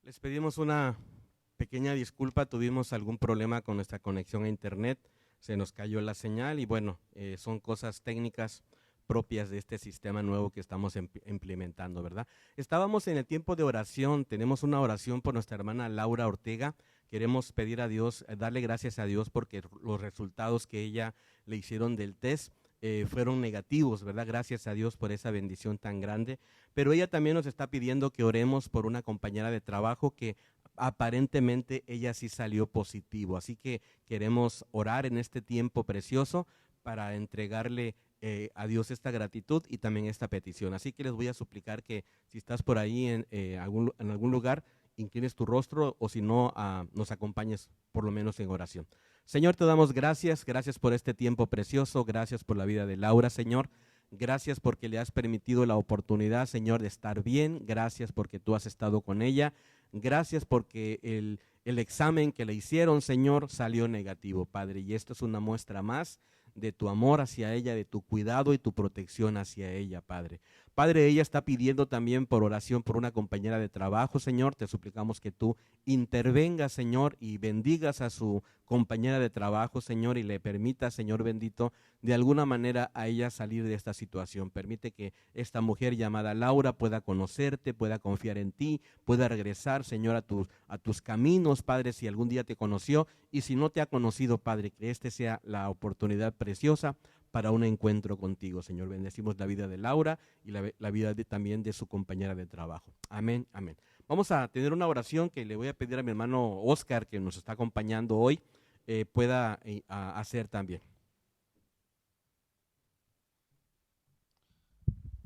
Les pedimos una pequeña disculpa, tuvimos algún problema con nuestra conexión a internet, se nos cayó la señal y bueno, son cosas técnicas propias de este sistema nuevo que estamos implementando, ¿verdad? Estábamos en el tiempo de oración, tenemos una oración por nuestra hermana Laura Ortega, queremos pedir a Dios, darle gracias a Dios porque los resultados que ella le hicieron del test fueron negativos, ¿verdad? Gracias a Dios por esa bendición tan grande. Pero ella también nos está pidiendo que oremos por una compañera de trabajo que aparentemente ella sí salió positivo. Así que queremos orar en este tiempo precioso para entregarle a Dios esta gratitud y también esta petición. Así que les voy a suplicar que si estás por ahí en algún lugar, inclines tu rostro o si no, nos acompañes por lo menos en oración. Señor, te damos gracias, gracias por este tiempo precioso, gracias por la vida de Laura, Señor. Gracias porque le has permitido la oportunidad, Señor, de estar bien. Gracias porque tú has estado con ella. Gracias porque el examen que le hicieron, Señor, salió negativo, Padre. Y esto es una muestra más de tu amor hacia ella, de tu cuidado y tu protección hacia ella, Padre. Padre, ella está pidiendo también por oración por una compañera de trabajo, Señor. Te suplicamos que tú intervengas, Señor, y bendigas a su compañera de trabajo, Señor, y le permitas, Señor bendito, de alguna manera a ella salir de esta situación. Permite que esta mujer llamada Laura pueda conocerte, pueda confiar en ti, pueda regresar, Señor, a tus caminos, Padre, si algún día te conoció, y si no te ha conocido, Padre, que este sea la oportunidad preciosa para un encuentro contigo, Señor. Bendecimos la vida de Laura y la vida también de su compañera de trabajo. Amén, amén. Vamos a tener una oración que le voy a pedir a mi hermano Oscar, que nos está acompañando hoy, pueda hacer también.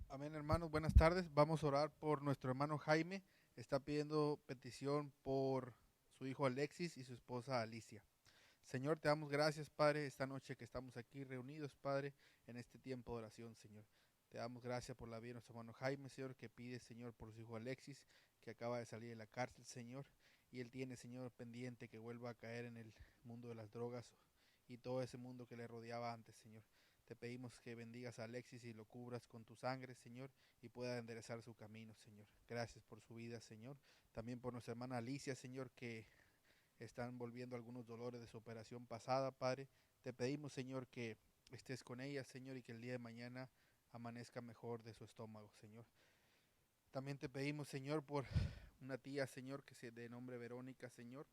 Amén, hermanos, buenas tardes. Vamos a orar por nuestro hermano Jaime. Está pidiendo petición por su hijo Alexis y su esposa Alicia. Señor, te damos gracias, Padre, esta noche que estamos aquí reunidos, Padre, en este tiempo de oración, Señor. Te damos gracias por la vida de nuestro hermano Jaime, Señor, que pide, Señor, por su hijo Alexis, que acaba de salir de la cárcel, Señor. Y él tiene, Señor, pendiente que vuelva a caer en el mundo de las drogas y todo ese mundo que le rodeaba antes, Señor. Te pedimos que bendigas a Alexis y lo cubras con tu sangre, Señor, y pueda enderezar su camino, Señor. Gracias por su vida, Señor. También por nuestra hermana Alicia, Señor, que están volviendo algunos dolores de su operación pasada, Padre. Te pedimos, Señor, que estés con ella, Señor, y que el día de mañana amanezca mejor de su estómago, Señor. También te pedimos, Señor, por una tía, Señor, que se de nombre Verónica, Señor.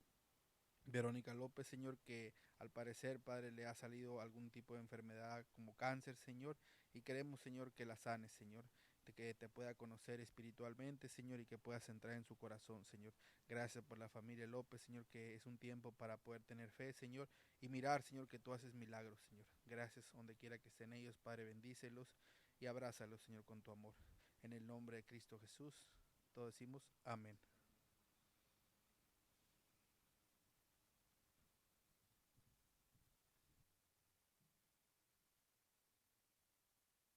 Verónica López, Señor, que al parecer, Padre, le ha salido algún tipo de enfermedad como cáncer, Señor, y queremos, Señor, que la sanes, Señor, de que te pueda conocer espiritualmente, Señor, y que puedas entrar en su corazón, Señor. Gracias por la familia López, Señor, que es un tiempo para poder tener fe, Señor, y mirar, Señor, que tú haces milagros, Señor. Gracias donde quiera que estén ellos, Padre, bendícelos y abrázalos, Señor, con tu amor. En el nombre de Cristo Jesús, todos decimos amén.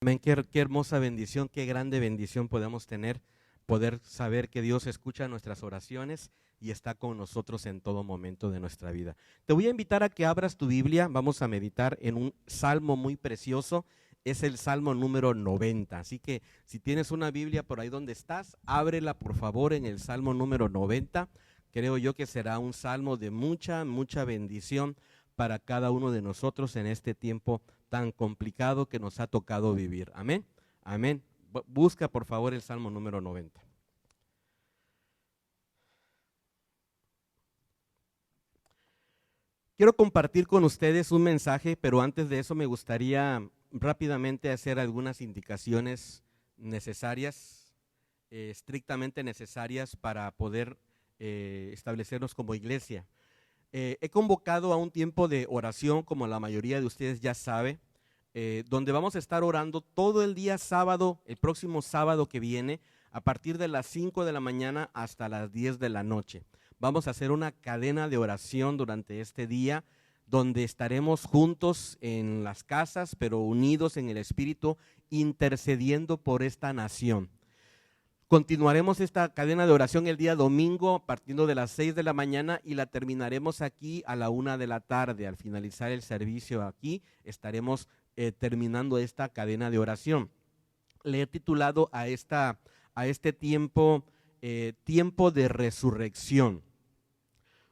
Amén, qué hermosa bendición, qué grande bendición podemos tener, poder saber que Dios escucha nuestras oraciones y está con nosotros en todo momento de nuestra vida. Te voy a invitar a que abras tu Biblia, vamos a meditar en un salmo muy precioso, es el salmo número 90, así que si tienes una Biblia por ahí donde estás, ábrela por favor en el salmo número 90, creo yo que será un salmo de mucha bendición para cada uno de nosotros en este tiempo tan complicado que nos ha tocado vivir. Amén, amén. Busca por favor el Salmo número 90. Quiero compartir con ustedes un mensaje, pero antes de eso me gustaría rápidamente hacer algunas indicaciones necesarias, estrictamente necesarias para poder establecernos como iglesia. He convocado a un tiempo de oración, como la mayoría de ustedes ya sabe, donde vamos a estar orando todo el día sábado, el próximo sábado que viene, a partir de las 5 de la mañana hasta las 10 de la noche. Vamos a hacer una cadena de oración durante este día, donde estaremos juntos en las casas, pero unidos en el Espíritu, intercediendo por esta nación. Continuaremos esta cadena de oración el día domingo, partiendo de las 6 de la mañana y la terminaremos aquí a la 1 de la tarde. Al finalizar el servicio aquí, estaremos terminando esta cadena de oración. Le he titulado a este tiempo tiempo de resurrección.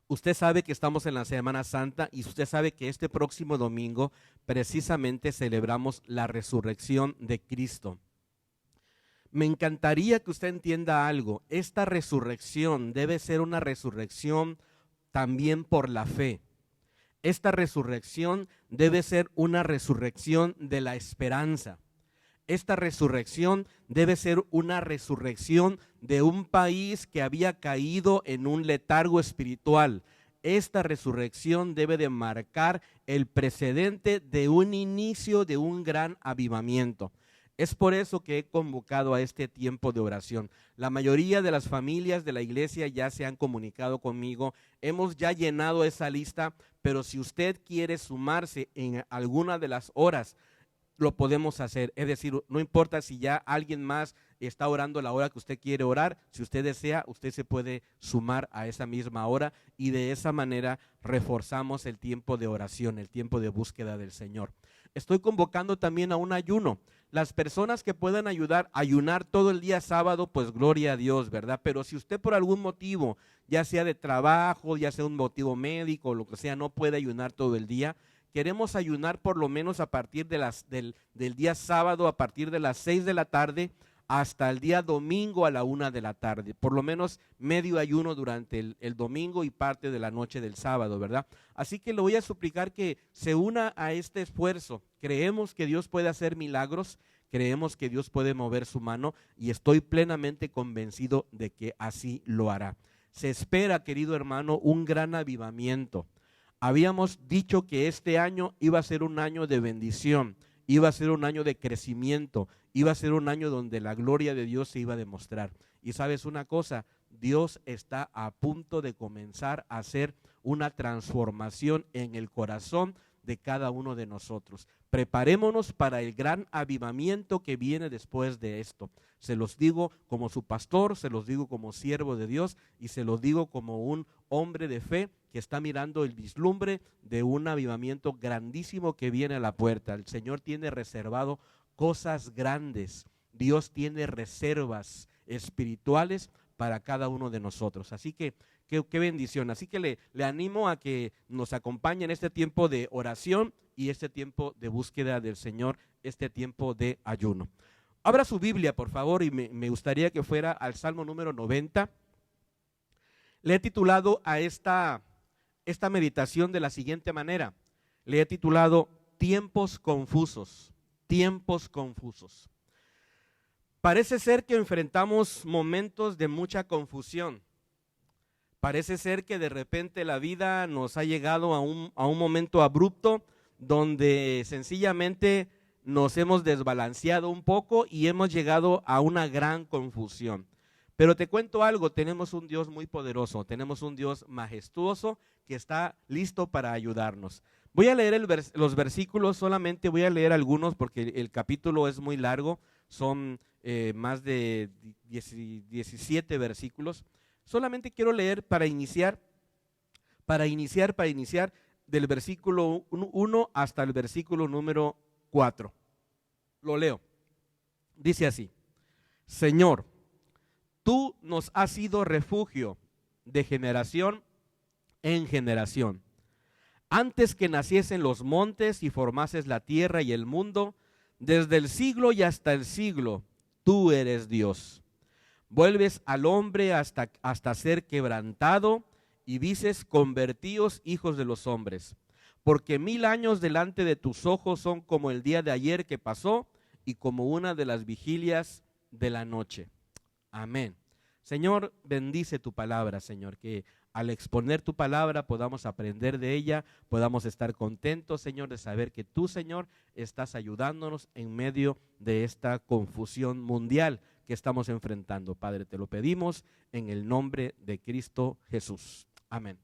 Usted sabe que estamos en la Semana Santa y usted sabe que este próximo domingo precisamente celebramos la resurrección de Cristo. Me encantaría que usted entienda algo. Esta resurrección debe ser una resurrección también por la fe. Esta resurrección debe ser una resurrección de la esperanza. Esta resurrección debe ser una resurrección de un país que había caído en un letargo espiritual. Esta resurrección debe de marcar el precedente de un inicio de un gran avivamiento. Es por eso que he convocado a este tiempo de oración. La mayoría de las familias de la iglesia ya se han comunicado conmigo. Hemos ya llenado esa lista, pero si usted quiere sumarse en alguna de las horas, lo podemos hacer. Es decir, no importa si ya alguien más está orando la hora que usted quiere orar, si usted desea, usted se puede sumar a esa misma hora y de esa manera reforzamos el tiempo de oración, el tiempo de búsqueda del Señor. Estoy convocando también a un ayuno. Las personas que puedan ayunar todo el día sábado, pues gloria a Dios, ¿verdad? Pero si usted por algún motivo, ya sea de trabajo, ya sea un motivo médico, lo que sea, no puede ayunar todo el día, queremos ayunar por lo menos a partir de del día sábado, a partir de las 6 de la tarde, hasta el día domingo a la 1 de la tarde, por lo menos medio ayuno durante el domingo y parte de la noche del sábado, ¿verdad? Así que le voy a suplicar que se una a este esfuerzo. Creemos que Dios puede hacer milagros, creemos que Dios puede mover su mano y estoy plenamente convencido de que así lo hará. Se espera, querido hermano, un gran avivamiento. Habíamos dicho que este año iba a ser un año de bendición, iba a ser un año de crecimiento, iba a ser un año donde la gloria de Dios se iba a demostrar. Y sabes una cosa, Dios está a punto de comenzar a hacer una transformación en el corazón de cada uno de nosotros. Preparémonos para el gran avivamiento que viene después de esto. Se los digo como su pastor, se los digo como siervo de Dios y se los digo como un hombre de fe que está mirando el vislumbre de un avivamiento grandísimo que viene a la puerta. El Señor tiene reservado cosas grandes. Dios tiene reservas espirituales para cada uno de nosotros. Así que qué bendición. Así que le animo a que nos acompañe en este tiempo de oración y este tiempo de búsqueda del Señor, este tiempo de ayuno. Abra su Biblia, por favor, y me gustaría que fuera al Salmo número 90. Le he titulado a esta meditación de la siguiente manera. Le he titulado Tiempos confusos, tiempos confusos. Parece ser que enfrentamos momentos de mucha confusión. Parece ser que de repente la vida nos ha llegado a un momento abrupto donde sencillamente nos hemos desbalanceado un poco y hemos llegado a una gran confusión. Pero te cuento algo, tenemos un Dios muy poderoso, tenemos un Dios majestuoso que está listo para ayudarnos. Voy a leer los versículos, solamente voy a leer algunos porque el capítulo es muy largo, son más de 17 versículos. Solamente quiero leer para iniciar del versículo 1 hasta el versículo número 4. Lo leo. Dice así: Señor, tú nos has sido refugio de generación en generación. Antes que naciesen los montes y formases la tierra y el mundo, desde el siglo y hasta el siglo, tú eres Dios. Vuelves al hombre hasta ser quebrantado y dices, convertíos hijos de los hombres. Porque 1000 años delante de tus ojos son como el día de ayer que pasó y como una de las vigilias de la noche. Amén. Señor, bendice tu palabra, Señor, que al exponer tu palabra podamos aprender de ella, podamos estar contentos, Señor, de saber que tú, Señor, estás ayudándonos en medio de esta confusión mundial que estamos enfrentando. Padre, te lo pedimos en el nombre de Cristo Jesús. Amén.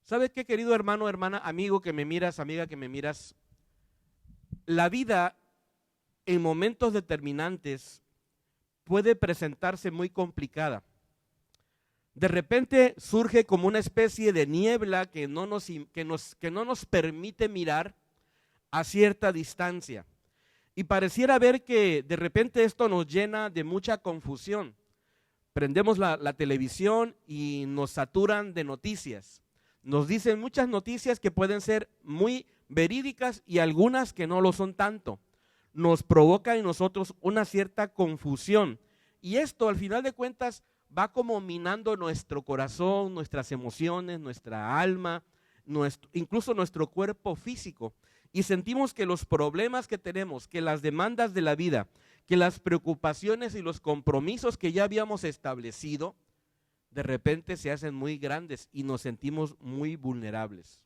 ¿Sabes qué, querido hermano, hermana, amigo que me miras, amiga que me miras? La vida en momentos determinantes puede presentarse muy complicada. De repente surge como una especie de niebla que no nos permite mirar a cierta distancia. Y pareciera ver que de repente esto nos llena de mucha confusión. prendemos la televisión y nos saturan de noticias. Nos dicen muchas noticias que pueden ser muy verídicas y algunas que no lo son tanto. Nos provoca en nosotros una cierta confusión. Y esto, al final de cuentas, va como minando nuestro corazón, nuestras emociones, nuestra alma, incluso nuestro cuerpo físico. Y sentimos que los problemas que tenemos, que las demandas de la vida, que las preocupaciones y los compromisos que ya habíamos establecido, de repente se hacen muy grandes y nos sentimos muy vulnerables.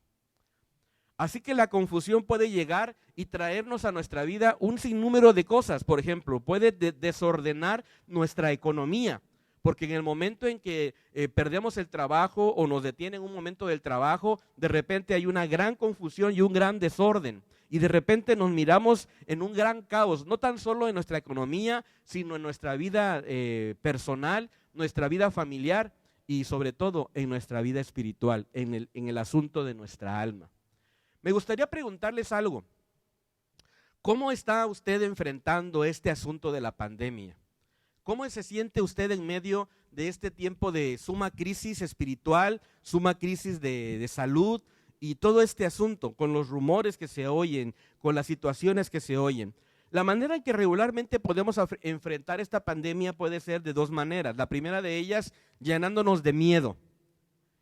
Así que la confusión puede llegar y traernos a nuestra vida un sinnúmero de cosas. Por ejemplo, puede desordenar nuestra economía, porque en el momento en que perdemos el trabajo o nos detienen un momento del trabajo, de repente hay una gran confusión y un gran desorden. Y de repente nos miramos en un gran caos, no tan solo en nuestra economía, sino en nuestra vida personal, nuestra vida familiar y sobre todo en nuestra vida espiritual, en el asunto de nuestra alma. Me gustaría preguntarles algo. ¿Cómo está usted enfrentando este asunto de la pandemia? ¿Cómo se siente usted en medio de este tiempo de suma crisis espiritual, suma crisis de salud y todo este asunto, con los rumores que se oyen, con las situaciones que se oyen? La manera en que regularmente podemos enfrentar esta pandemia puede ser de dos maneras. La primera de ellas, llenándonos de miedo.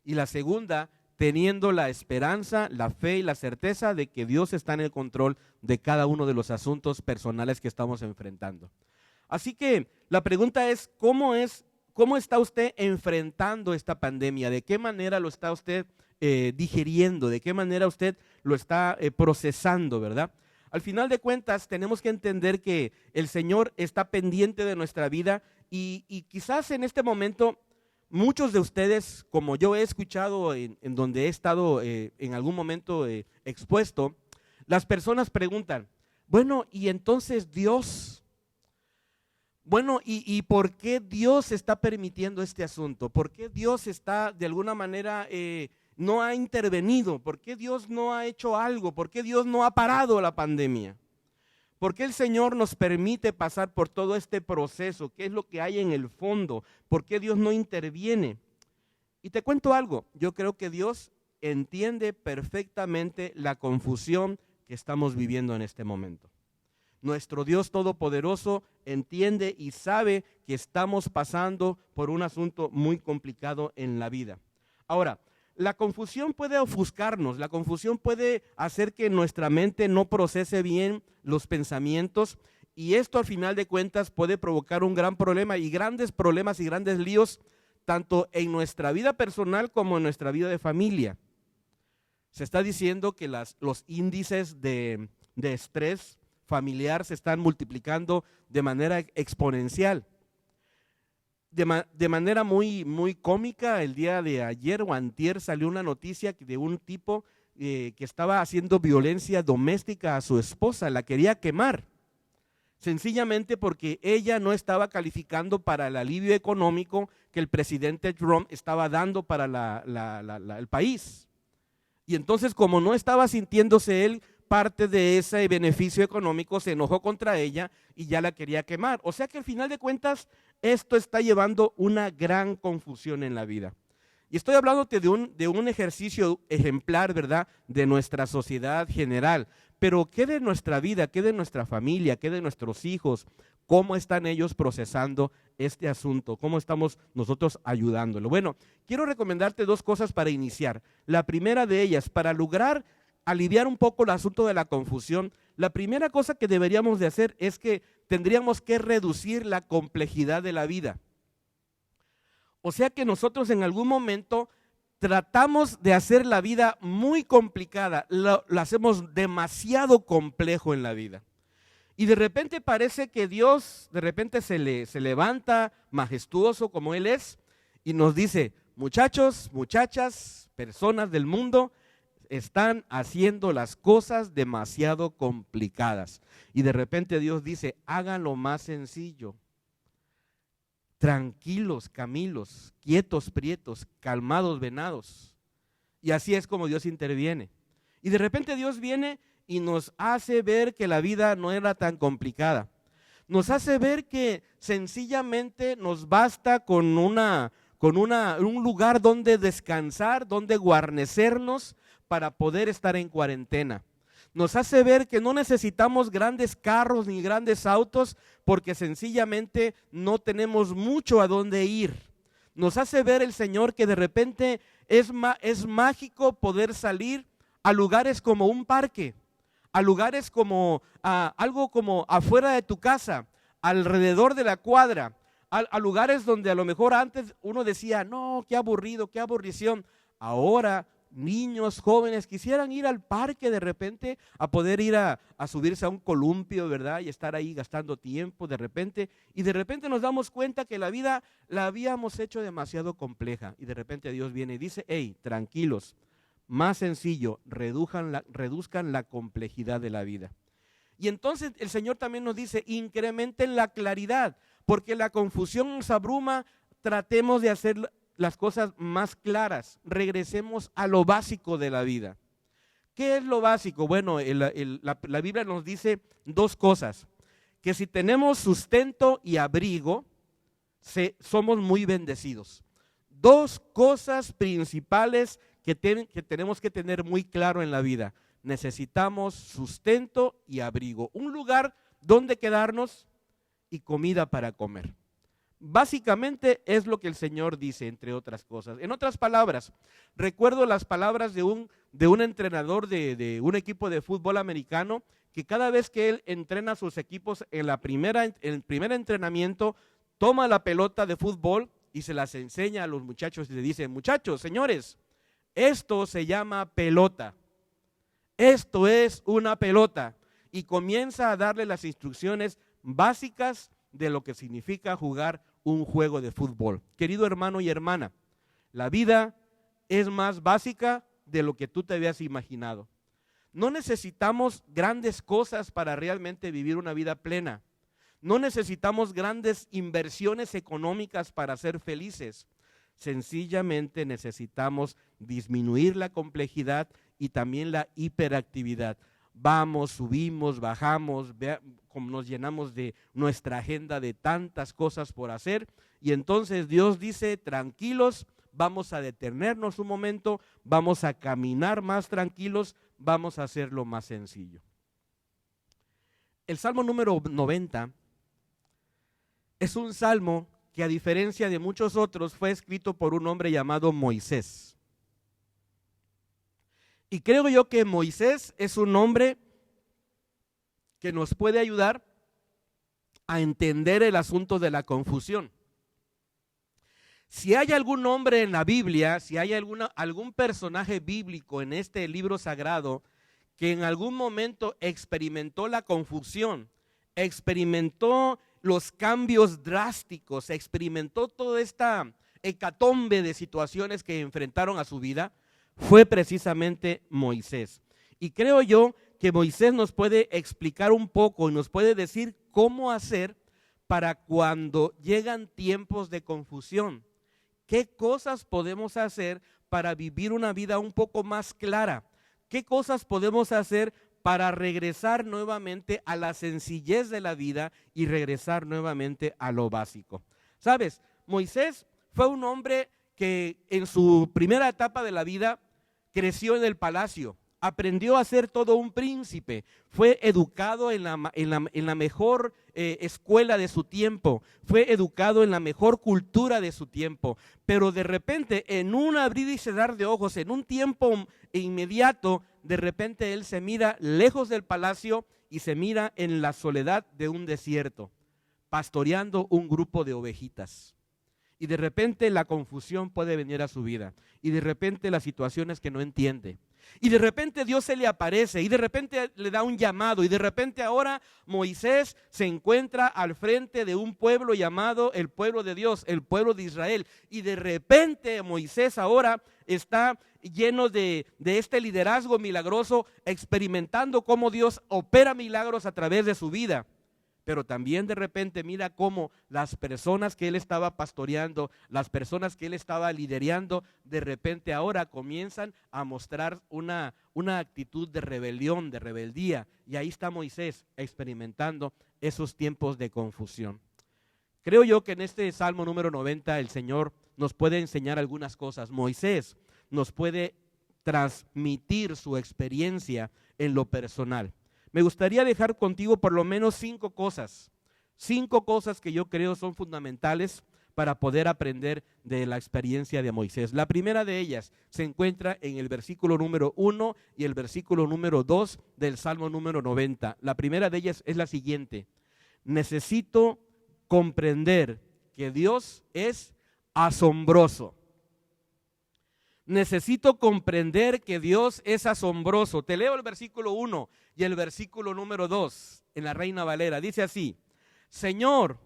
Y la segunda, teniendo la esperanza, la fe y la certeza de que Dios está en el control de cada uno de los asuntos personales que estamos enfrentando. Así que la pregunta es, ¿cómo está usted enfrentando esta pandemia? ¿De qué manera lo está usted digiriendo? ¿De qué manera usted lo está procesando, verdad? Al final de cuentas, tenemos que entender que el Señor está pendiente de nuestra vida y quizás en este momento muchos de ustedes, como yo he escuchado en donde he estado en algún momento expuesto, las personas preguntan, bueno, ¿y entonces Dios? Bueno, ¿y por qué Dios está permitiendo este asunto? ¿Por qué Dios está de alguna manera no ha intervenido? ¿Por qué Dios no ha hecho algo? ¿Por qué Dios no ha parado la pandemia? ¿Por qué el Señor nos permite pasar por todo este proceso? ¿Qué es lo que hay en el fondo? ¿Por qué Dios no interviene? Y te cuento algo, yo creo que Dios entiende perfectamente la confusión que estamos viviendo en este momento. Nuestro Dios Todopoderoso entiende y sabe que estamos pasando por un asunto muy complicado en la vida. Ahora, la confusión puede ofuscarnos, la confusión puede hacer que nuestra mente no procese bien los pensamientos y esto al final de cuentas puede provocar un gran problema y grandes problemas y grandes líos tanto en nuestra vida personal como en nuestra vida de familia. Se está diciendo que los índices de estrés familiar se están multiplicando de manera exponencial. De manera muy, muy cómica, el día de ayer o antier salió una noticia de un tipo que estaba haciendo violencia doméstica a su esposa, la quería quemar, sencillamente porque ella no estaba calificando para el alivio económico que el presidente Trump estaba dando para el país. Y entonces, como no estaba sintiéndose él parte de ese beneficio económico, se enojó contra ella y ya la quería quemar. O sea que al final de cuentas, esto está llevando una gran confusión en la vida. Y estoy hablándote de un ejercicio ejemplar, ¿verdad?, de nuestra sociedad general. Pero ¿qué de nuestra vida, qué de nuestra familia, qué de nuestros hijos? ¿Cómo están ellos procesando este asunto? ¿Cómo estamos nosotros ayudándolo? Bueno, quiero recomendarte dos cosas para iniciar. La primera de ellas, para lograr aliviar un poco el asunto de la confusión, la primera cosa que deberíamos de hacer es que tendríamos que reducir la complejidad de la vida. O sea que nosotros en algún momento tratamos de hacer la vida muy complicada, lo hacemos demasiado complejo en la vida. Y de repente parece que Dios de repente se levanta majestuoso como Él es y nos dice, muchachos, muchachas, personas del mundo, están haciendo las cosas demasiado complicadas. Y de repente Dios dice, háganlo más sencillo. Tranquilos, camilos, quietos, prietos, calmados, venados. Y así es como Dios interviene. Y de repente Dios viene y nos hace ver que la vida no era tan complicada. Nos hace ver que sencillamente nos basta con un lugar donde descansar, donde guarnecernos para poder estar en cuarentena. Nos hace ver que no necesitamos grandes carros ni grandes autos porque sencillamente no tenemos mucho a dónde ir. Nos hace ver el Señor que de repente es mágico poder salir a lugares como un parque, a lugares como algo como afuera de tu casa, alrededor de la cuadra, a lugares donde a lo mejor antes uno decía, no, qué aburrido, qué aburrición. Ahora niños, jóvenes quisieran ir al parque de repente a poder ir a subirse a un columpio, ¿verdad? Y estar ahí gastando tiempo de repente. Y de repente nos damos cuenta que la vida la habíamos hecho demasiado compleja. Y de repente Dios viene y dice, hey, tranquilos, más sencillo, reduzcan la complejidad de la vida. Y entonces el Señor también nos dice, incrementen la claridad, porque la confusión nos abruma, tratemos de hacer las cosas más claras, regresemos a lo básico de la vida. ¿Qué es lo básico? Bueno, la Biblia nos dice dos cosas, que si tenemos sustento y abrigo, somos muy bendecidos. Dos cosas principales que tenemos que tener muy claro en la vida. Necesitamos sustento y abrigo, un lugar donde quedarnos y comida para comer. Básicamente es lo que el Señor dice, entre otras cosas. En otras palabras, recuerdo las palabras de un entrenador de un equipo de fútbol americano, que cada vez que él entrena a sus equipos en el primer entrenamiento, toma la pelota de fútbol y se las enseña a los muchachos y le dice, muchachos, señores, esto se llama pelota. Esto es una pelota. Y comienza a darle las instrucciones básicas de lo que significa jugar un juego de fútbol. Querido hermano y hermana, la vida es más básica de lo que tú te habías imaginado. No necesitamos grandes cosas para realmente vivir una vida plena. No necesitamos grandes inversiones económicas para ser felices. Sencillamente necesitamos disminuir la complejidad y también la hiperactividad. Vamos, subimos, bajamos, como nos llenamos de nuestra agenda de tantas cosas por hacer, y entonces Dios dice, tranquilos, vamos a detenernos un momento, vamos a caminar más tranquilos, vamos a hacerlo más sencillo. El Salmo número 90 es un salmo que, a diferencia de muchos otros, fue escrito por un hombre llamado Moisés. Y creo yo que Moisés es un hombre que nos puede ayudar a entender el asunto de la confusión. Si hay algún hombre en la Biblia, si hay algún personaje bíblico en este libro sagrado que en algún momento experimentó la confusión, experimentó los cambios drásticos, experimentó toda esta hecatombe de situaciones que enfrentaron a su vida, fue precisamente Moisés. Y creo yo que Moisés nos puede explicar un poco y nos puede decir cómo hacer para cuando llegan tiempos de confusión. ¿Qué cosas podemos hacer para vivir una vida un poco más clara? ¿Qué cosas podemos hacer para regresar nuevamente a la sencillez de la vida y regresar nuevamente a lo básico? ¿Sabes? Moisés fue un hombre que en su primera etapa de la vida creció en el palacio, aprendió a ser todo un príncipe, fue educado en la mejor escuela de su tiempo, fue educado en la mejor cultura de su tiempo, pero de repente, en un abrir y cerrar de ojos, en un tiempo inmediato, de repente él se mira lejos del palacio y se mira en la soledad de un desierto, pastoreando un grupo de ovejitas. Y de repente la confusión puede venir a su vida. Y de repente las situaciones que no entiende. Y de repente Dios se le aparece. Y de repente le da un llamado. Y de repente ahora Moisés se encuentra al frente de un pueblo llamado el pueblo de Dios, el pueblo de Israel. Y de repente Moisés ahora está lleno de este liderazgo milagroso, experimentando cómo Dios opera milagros a través de su vida. Pero también de repente mira cómo las personas que él estaba pastoreando, las personas que él estaba liderando, de repente ahora comienzan a mostrar una actitud de rebelión, de rebeldía. Y ahí está Moisés experimentando esos tiempos de confusión. Creo yo que en este Salmo número 90 el Señor nos puede enseñar algunas cosas. Moisés nos puede transmitir su experiencia en lo personal. Me gustaría dejar contigo por lo menos 5 cosas que yo creo son fundamentales para poder aprender de la experiencia de Moisés. La primera de ellas se encuentra en el versículo número 1 y el versículo número 2 del Salmo número 90. La primera de ellas es la siguiente: necesito comprender que Dios es asombroso. Necesito comprender que Dios es asombroso. Te leo el versículo 1 y el versículo número 2 en la Reina Valera. Dice así: Señor,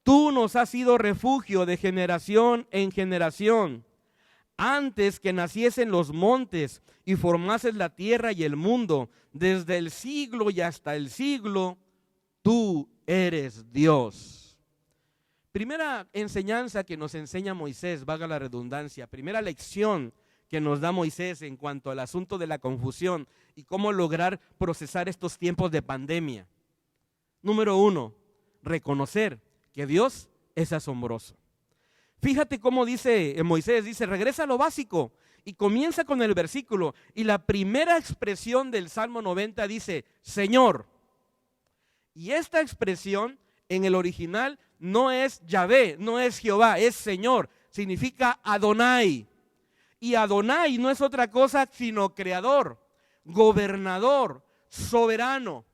tú nos has sido refugio de generación en generación. Antes que naciesen los montes y formases la tierra y el mundo, desde el siglo y hasta el siglo, tú eres Dios. Primera enseñanza que nos enseña Moisés, valga la redundancia, primera lección que nos da Moisés en cuanto al asunto de la confusión y cómo lograr procesar estos tiempos de pandemia. Número 1, reconocer que Dios es asombroso. Fíjate cómo dice Moisés, dice, regresa a lo básico y comienza con el versículo. Y la primera expresión del Salmo 90 dice, Señor. Y esta expresión en el original no es Yahvé, no es Jehová, es Señor. Significa Adonai. Y Adonai no es otra cosa sino creador, gobernador, soberano.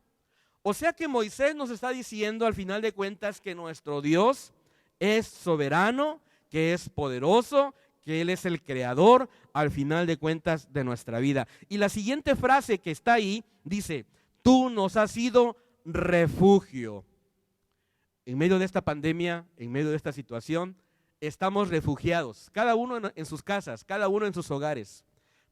O sea que Moisés nos está diciendo al final de cuentas que nuestro Dios es soberano, que es poderoso, que Él es el creador al final de cuentas de nuestra vida. Y la siguiente frase que está ahí dice, tú nos has sido refugio. En medio de esta pandemia, en medio de esta situación, estamos refugiados, cada uno en sus casas, cada uno en sus hogares.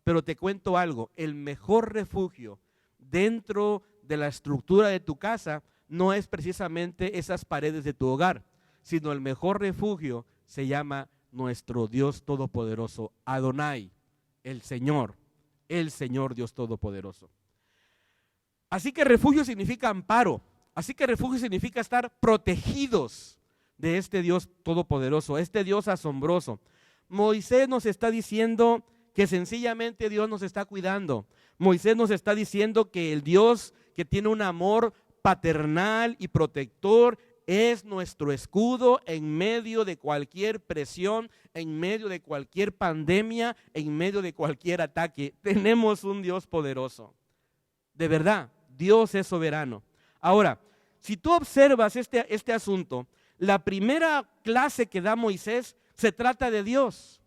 Pero te cuento algo, el mejor refugio dentro de la estructura de tu casa no es precisamente esas paredes de tu hogar, sino el mejor refugio se llama nuestro Dios Todopoderoso, Adonai, el Señor Dios Todopoderoso. Así que refugio significa amparo, así que refugio significa estar protegidos de este Dios Todopoderoso, este Dios asombroso. Moisés nos está diciendo que sencillamente Dios nos está cuidando. Moisés nos está diciendo que el Dios que tiene un amor paternal y protector es nuestro escudo en medio de cualquier presión, en medio de cualquier pandemia, en medio de cualquier ataque. Tenemos un Dios poderoso. De verdad, Dios es soberano. Ahora, si tú observas este asunto, la primera clase que da Moisés se trata de Dios.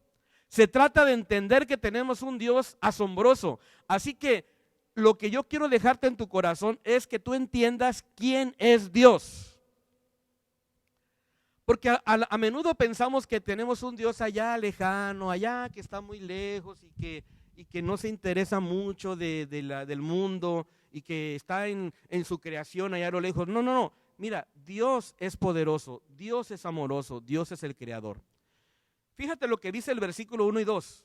Se trata de entender que tenemos un Dios asombroso. Así que lo que yo quiero dejarte en tu corazón es que tú entiendas quién es Dios. Porque a menudo pensamos que tenemos un Dios allá lejano, allá que está muy lejos y que no se interesa mucho del mundo y que está en su creación allá a lo lejos. No. Mira, Dios es poderoso, Dios es amoroso, Dios es el creador. Fíjate lo que dice el versículo 1 y 2.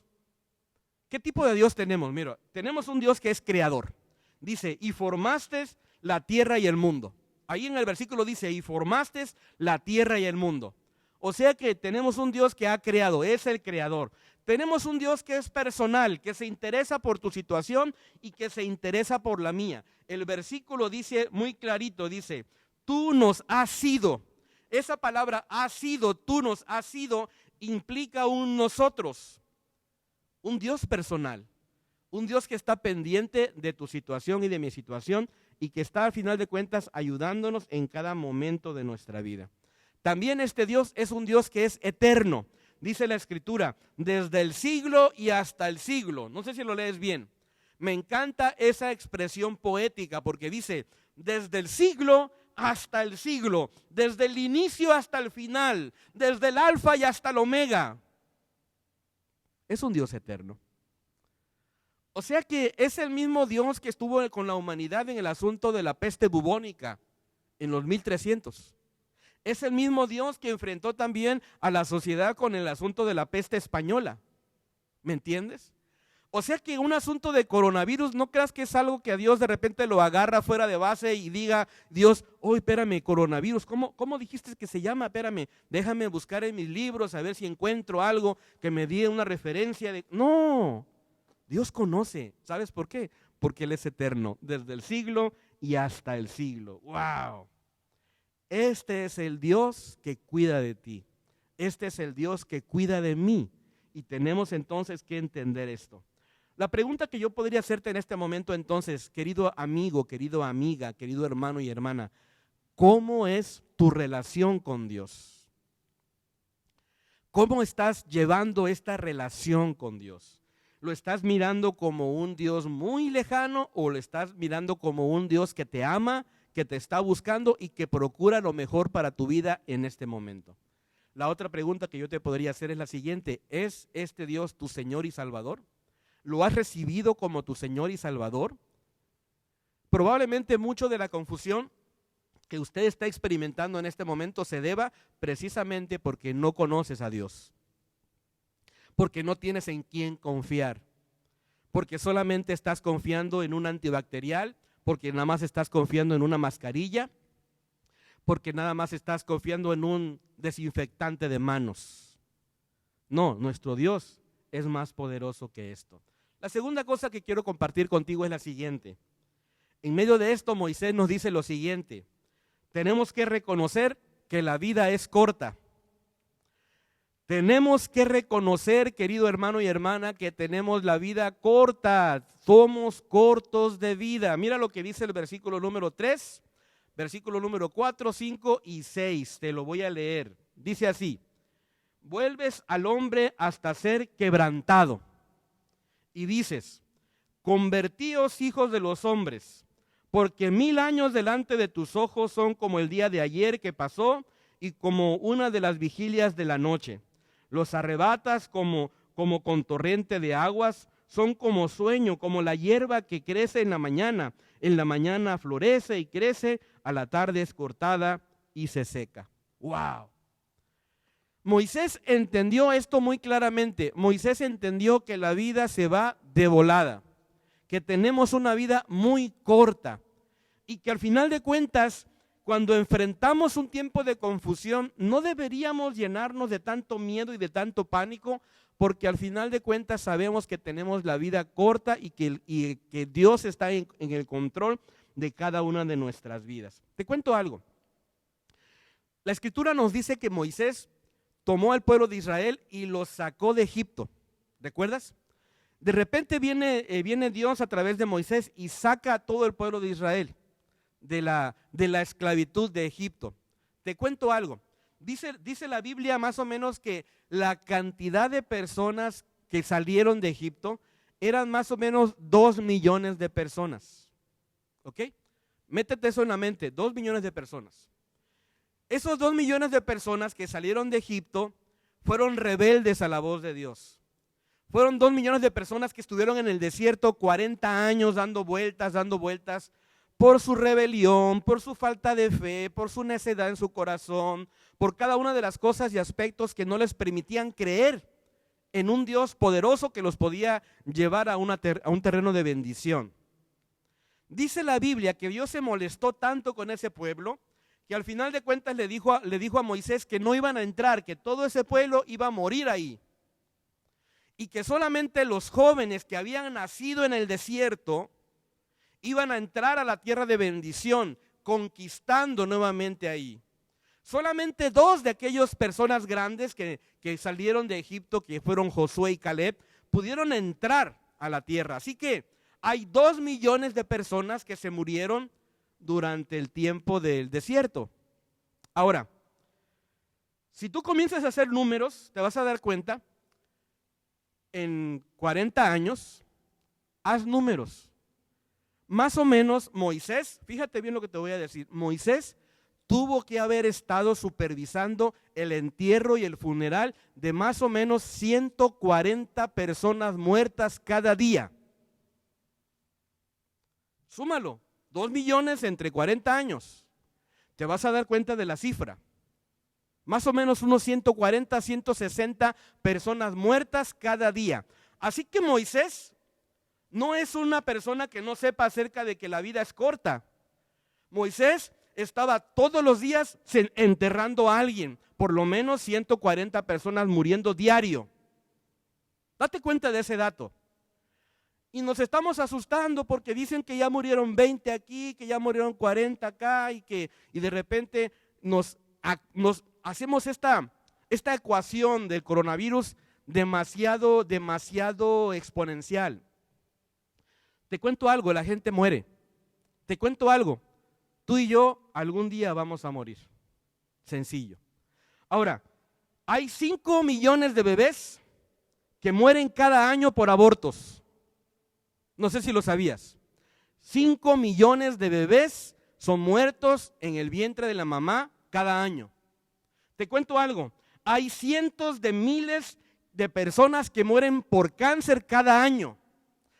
¿Qué tipo de Dios tenemos? Mira, tenemos un Dios que es creador. Dice, y formaste la tierra y el mundo. Ahí en el versículo dice, y formaste la tierra y el mundo. O sea que tenemos un Dios que ha creado, es el creador. Tenemos un Dios que es personal, que se interesa por tu situación y que se interesa por la mía. El versículo dice muy clarito, dice, tú nos has sido. Esa palabra has sido, tú nos has sido, implica un nosotros, un Dios personal, un Dios que está pendiente de tu situación y de mi situación y que está al final de cuentas ayudándonos en cada momento de nuestra vida. También este Dios es un Dios que es eterno, dice la Escritura, desde el siglo y hasta el siglo. No sé si lo lees bien. Me encanta esa expresión poética porque dice, desde el siglo hasta el siglo, desde el inicio hasta el final, desde el alfa y hasta el omega. Es un Dios eterno. O sea que es el mismo Dios que estuvo con la humanidad en el asunto de la peste bubónica en los 1300. Es el mismo Dios que enfrentó también a la sociedad con el asunto de la peste española. ¿Me entiendes? O sea que un asunto de coronavirus, no creas que es algo que a Dios de repente lo agarra fuera de base y diga, Dios, oh, espérame, coronavirus, ¿cómo dijiste que se llama? Espérame, déjame buscar en mis libros a ver si encuentro algo que me dé una referencia. No, Dios conoce. ¿Sabes por qué? Porque Él es eterno, desde el siglo y hasta el siglo. ¡Wow! Este es el Dios que cuida de ti. Este es el Dios que cuida de mí. Y tenemos entonces que entender esto. La pregunta que yo podría hacerte en este momento entonces, querido amigo, querido amiga, querido hermano y hermana, ¿cómo es tu relación con Dios? ¿Cómo estás llevando esta relación con Dios? ¿Lo estás mirando como un Dios muy lejano o lo estás mirando como un Dios que te ama, que te está buscando y que procura lo mejor para tu vida en este momento? La otra pregunta que yo te podría hacer es la siguiente: ¿es este Dios tu Señor y Salvador? ¿Lo has recibido como tu Señor y Salvador? Probablemente mucho de la confusión que usted está experimentando en este momento se deba precisamente porque no conoces a Dios, porque no tienes en quién confiar, porque solamente estás confiando en un antibacterial, porque nada más estás confiando en una mascarilla, porque nada más estás confiando en un desinfectante de manos. No, nuestro Dios es más poderoso que esto. La segunda cosa que quiero compartir contigo es la siguiente. En medio de esto, Moisés nos dice lo siguiente: tenemos que reconocer que la vida es corta. Tenemos que reconocer, querido hermano y hermana, que tenemos la vida corta. Somos cortos de vida. Mira lo que dice el versículo número 3, versículo número 4, 5 y 6. Te lo voy a leer. Dice así: vuelves al hombre hasta ser quebrantado. Y dices, convertíos hijos de los hombres, porque 1000 años delante de tus ojos son como el día de ayer que pasó y como una de las vigilias de la noche. Los arrebatas como con torrente de aguas, son como sueño, como la hierba que crece en la mañana florece y crece, a la tarde es cortada y se seca. ¡Wow! Moisés entendió esto muy claramente. Moisés entendió que la vida se va de volada, que tenemos una vida muy corta y que al final de cuentas, cuando enfrentamos un tiempo de confusión, no deberíamos llenarnos de tanto miedo y de tanto pánico, porque al final de cuentas sabemos que tenemos la vida corta y que Dios está en el control de cada una de nuestras vidas. Te cuento algo. La Escritura nos dice que Moisés tomó al pueblo de Israel y los sacó de Egipto. ¿Recuerdas? De repente viene Dios a través de Moisés y saca a todo el pueblo de Israel de la esclavitud de Egipto. Te cuento algo. Dice la Biblia más o menos que la cantidad de personas que salieron de Egipto eran más o menos 2 millones de personas. ¿Ok? Métete eso en la mente, 2 millones de personas. Esos 2 millones de personas que salieron de Egipto fueron rebeldes a la voz de Dios. Fueron 2 millones de personas que estuvieron en el desierto 40 años dando vueltas por su rebelión, por su falta de fe, por su necedad en su corazón, por cada una de las cosas y aspectos que no les permitían creer en un Dios poderoso que los podía llevar a un terreno de bendición. Dice la Biblia que Dios se molestó tanto con ese pueblo que al final de cuentas le dijo a Moisés que no iban a entrar, que todo ese pueblo iba a morir ahí. Y que solamente los jóvenes que habían nacido en el desierto iban a entrar a la tierra de bendición, conquistando nuevamente ahí. Solamente 2 de aquellas personas grandes que salieron de Egipto, que fueron Josué y Caleb, pudieron entrar a la tierra. Así que hay 2 millones de personas que se murieron durante el tiempo del desierto. Ahora, si tú comienzas a hacer números, te vas a dar cuenta, en 40 años, haz números. Más o menos Moisés, fíjate bien lo que te voy a decir, Moisés tuvo que haber estado supervisando el entierro y el funeral de más o menos 140 personas muertas cada día. Súmalo. 2 millones entre 40 años, te vas a dar cuenta de la cifra. Más o menos unos 140, 160 personas muertas cada día. Así que Moisés no es una persona que no sepa acerca de que la vida es corta. Moisés estaba todos los días enterrando a alguien, por lo menos 140 personas muriendo diario. Date cuenta de ese dato. Y nos estamos asustando porque dicen que ya murieron 20 aquí, que ya murieron 40 acá y de repente nos hacemos esta ecuación del coronavirus demasiado exponencial. Te cuento algo, la gente muere. Te cuento algo, tú y yo algún día vamos a morir. Sencillo. Ahora, hay 5 millones de bebés que mueren cada año por abortos. No sé si lo sabías. 5 millones de bebés son muertos en el vientre de la mamá cada año. Te cuento algo, hay cientos de miles de personas que mueren por cáncer cada año.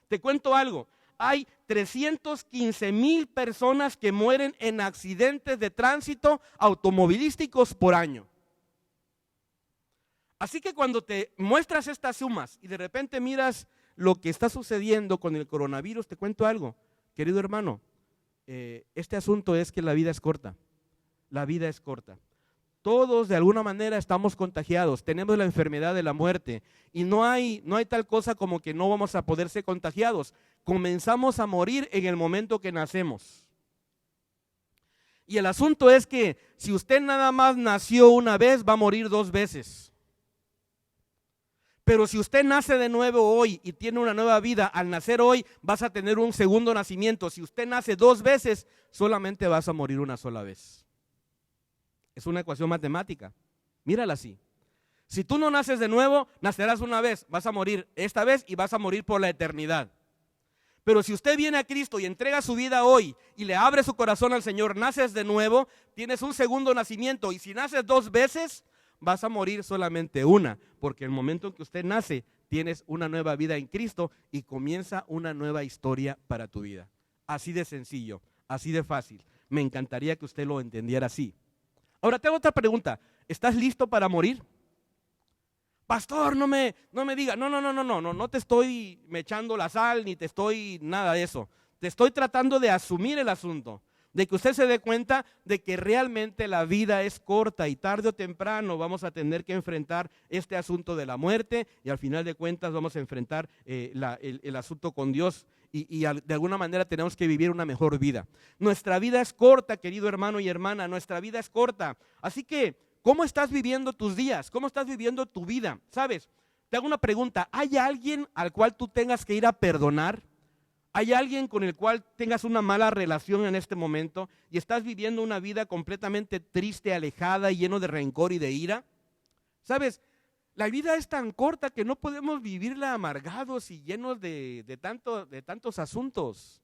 Te cuento algo, hay 315,000 personas que mueren en accidentes de tránsito automovilísticos por año. Así que cuando te muestras estas sumas y de repente miras lo que está sucediendo con el coronavirus, te cuento algo, querido hermano, este asunto es que la vida es corta, la vida es corta. Todos de alguna manera estamos contagiados, tenemos la enfermedad de la muerte y no hay tal cosa como que no vamos a poder ser contagiados. Comenzamos a morir en el momento que nacemos. Y el asunto es que si usted nada más nació una vez, va a morir 2 veces. Pero si usted nace de nuevo hoy y tiene una nueva vida, al nacer hoy vas a tener un segundo nacimiento. Si usted nace 2 veces, solamente vas a morir una sola vez. Es una ecuación matemática, mírala así. Si tú no naces de nuevo, nacerás una vez, vas a morir esta vez y vas a morir por la eternidad. Pero si usted viene a Cristo y entrega su vida hoy y le abre su corazón al Señor, naces de nuevo, tienes un segundo nacimiento y si naces 2 veces, vas a morir solamente una, porque el momento en que usted nace, tienes una nueva vida en Cristo y comienza una nueva historia para tu vida. Así de sencillo, así de fácil. Me encantaría que usted lo entendiera así. Ahora te hago otra pregunta, ¿estás listo para morir? Pastor, no me diga, no te estoy echando la sal, ni te estoy nada de eso. Te estoy tratando de asumir el asunto, de que usted se dé cuenta de que realmente la vida es corta y tarde o temprano vamos a tener que enfrentar este asunto de la muerte y al final de cuentas vamos a enfrentar el asunto con Dios y de alguna manera tenemos que vivir una mejor vida. Nuestra vida es corta, querido hermano y hermana, nuestra vida es corta. Así que, ¿cómo estás viviendo tus días? ¿Cómo estás viviendo tu vida? ¿Sabes? Te hago una pregunta, ¿hay alguien al cual tú tengas que ir a perdonar? ¿Hay alguien con el cual tengas una mala relación en este momento y estás viviendo una vida completamente triste, alejada y lleno de rencor y de ira? ¿Sabes? La vida es tan corta que no podemos vivirla amargados y llenos de tantos asuntos.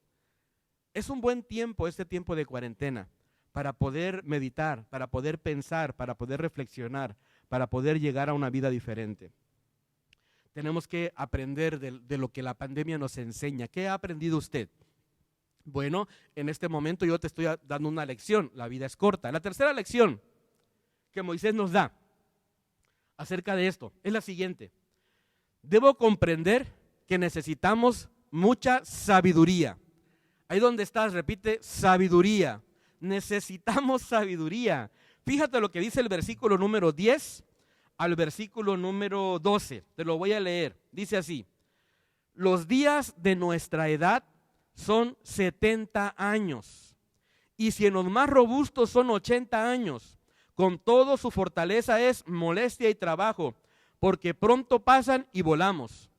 Es un buen tiempo, este tiempo de cuarentena, para poder meditar, para poder pensar, para poder reflexionar, para poder llegar a una vida diferente. Tenemos que aprender de lo que la pandemia nos enseña. ¿Qué ha aprendido usted? Bueno, en este momento yo te estoy dando una lección, la vida es corta. La tercera lección que Moisés nos da acerca de esto es la siguiente. Debo comprender que necesitamos mucha sabiduría. Ahí donde estás, repite, sabiduría. Necesitamos sabiduría. Fíjate lo que dice el versículo número 10 al versículo número 12. Te lo voy a leer. Dice así: los días de nuestra edad son 70 años, y si en los más robustos son 80 años. Con todo su fortaleza es molestia y trabajo, porque pronto pasan y volamos.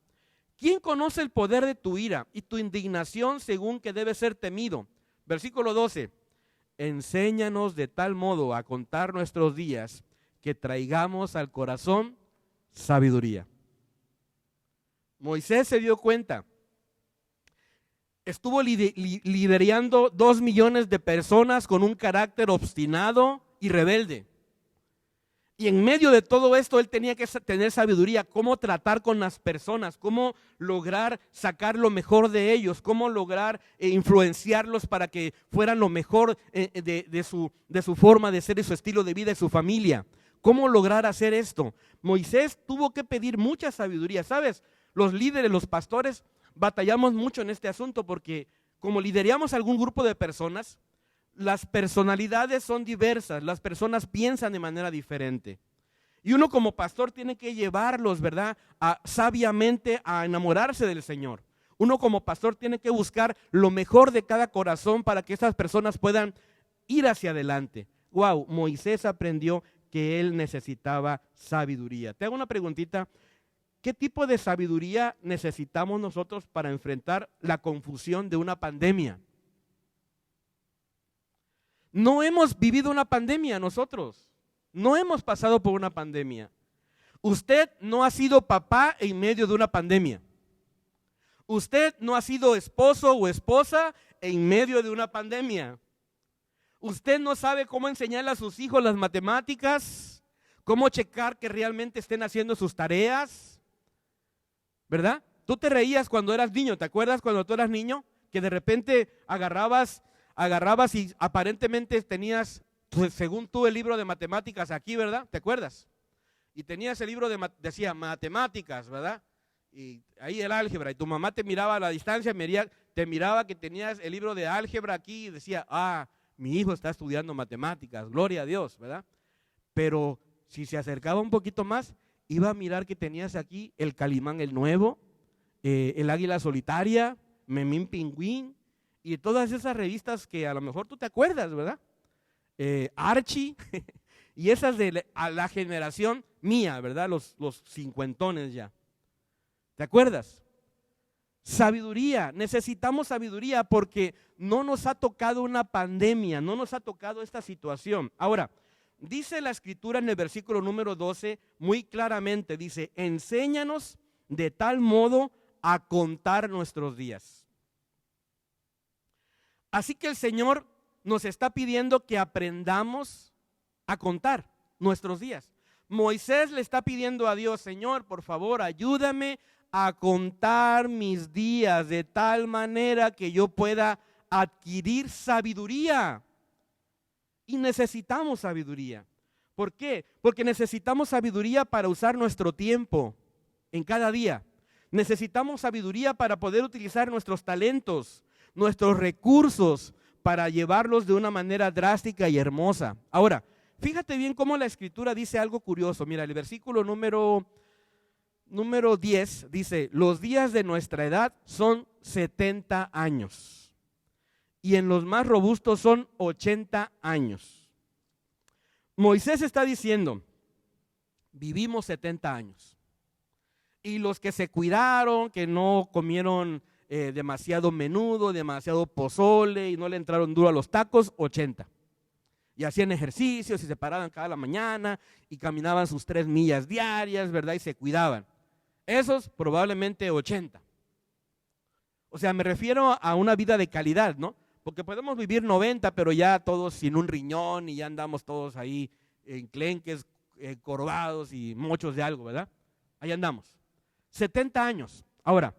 ¿Quién conoce el poder de tu ira y tu indignación según que debe ser temido? Versículo 12. Enséñanos de tal modo a contar nuestros días que traigamos al corazón sabiduría. Moisés se dio cuenta. Estuvo liderando 2 millones de personas con un carácter obstinado y rebelde. Y en medio de todo esto él tenía que tener sabiduría, cómo tratar con las personas, cómo lograr sacar lo mejor de ellos, cómo lograr influenciarlos para que fueran lo mejor de su forma de ser y su estilo de vida y su familia. ¿Cómo lograr hacer esto? Moisés tuvo que pedir mucha sabiduría, ¿sabes? Los líderes, los pastores batallamos mucho en este asunto porque como lideramos algún grupo de personas, las personalidades son diversas, las personas piensan de manera diferente. Y uno como pastor tiene que llevarlos, ¿verdad?, sabiamente a enamorarse del Señor. Uno como pastor tiene que buscar lo mejor de cada corazón para que estas personas puedan ir hacia adelante. Wow, Moisés aprendió que él necesitaba sabiduría. Te hago una preguntita. ¿Qué tipo de sabiduría necesitamos nosotros para enfrentar la confusión de una pandemia? No hemos vivido una pandemia nosotros. No hemos pasado por una pandemia. Usted no ha sido papá en medio de una pandemia. Usted no ha sido esposo o esposa en medio de una pandemia. Usted no sabe cómo enseñarle a sus hijos las matemáticas, cómo checar que realmente estén haciendo sus tareas, ¿verdad? Tú te reías cuando eras niño, ¿te acuerdas cuando tú eras niño? Que de repente agarrabas y aparentemente tenías, pues, según tú, el libro de matemáticas aquí, ¿verdad? ¿Te acuerdas? Y tenías el libro decía matemáticas, ¿verdad? Y ahí el álgebra, y tu mamá te miraba a la distancia, te miraba que tenías el libro de álgebra aquí y decía, mi hijo está estudiando matemáticas, gloria a Dios, ¿verdad? Pero si se acercaba un poquito más, iba a mirar que tenías aquí el Calimán el Nuevo, el Águila Solitaria, Memín Pingüín, y todas esas revistas que a lo mejor tú te acuerdas, ¿verdad? Archie, y esas a la generación mía, ¿verdad? Los cincuentones ya. ¿Te acuerdas? Sabiduría, necesitamos sabiduría porque no nos ha tocado una pandemia, no nos ha tocado esta situación. Ahora, dice la Escritura en el versículo número 12 muy claramente, dice, enséñanos de tal modo a contar nuestros días. Así que el Señor nos está pidiendo que aprendamos a contar nuestros días. Moisés le está pidiendo a Dios, Señor, por favor, ayúdame a contar mis días de tal manera que yo pueda adquirir sabiduría. Y necesitamos sabiduría. ¿Por qué? Porque necesitamos sabiduría para usar nuestro tiempo en cada día. Necesitamos sabiduría para poder utilizar nuestros talentos, nuestros recursos, para llevarlos de una manera drástica y hermosa. Ahora, fíjate bien cómo la Escritura dice algo curioso. Mira, el versículo número 10 dice, los días de nuestra edad son 70 años y en los más robustos son 80 años. Moisés está diciendo, vivimos 70 años y los que se cuidaron, que no comieron demasiado menudo, demasiado pozole y no le entraron duro a los tacos, 80. Y hacían ejercicios y se paraban cada mañana y caminaban sus 3 millas diarias, ¿verdad? Y se cuidaban. Esos probablemente 80. O sea, me refiero a una vida de calidad, ¿no? Porque podemos vivir 90, pero ya todos sin un riñón y ya andamos todos ahí enclenques, corvados y mochos de algo, ¿verdad? Ahí andamos. 70 años. Ahora,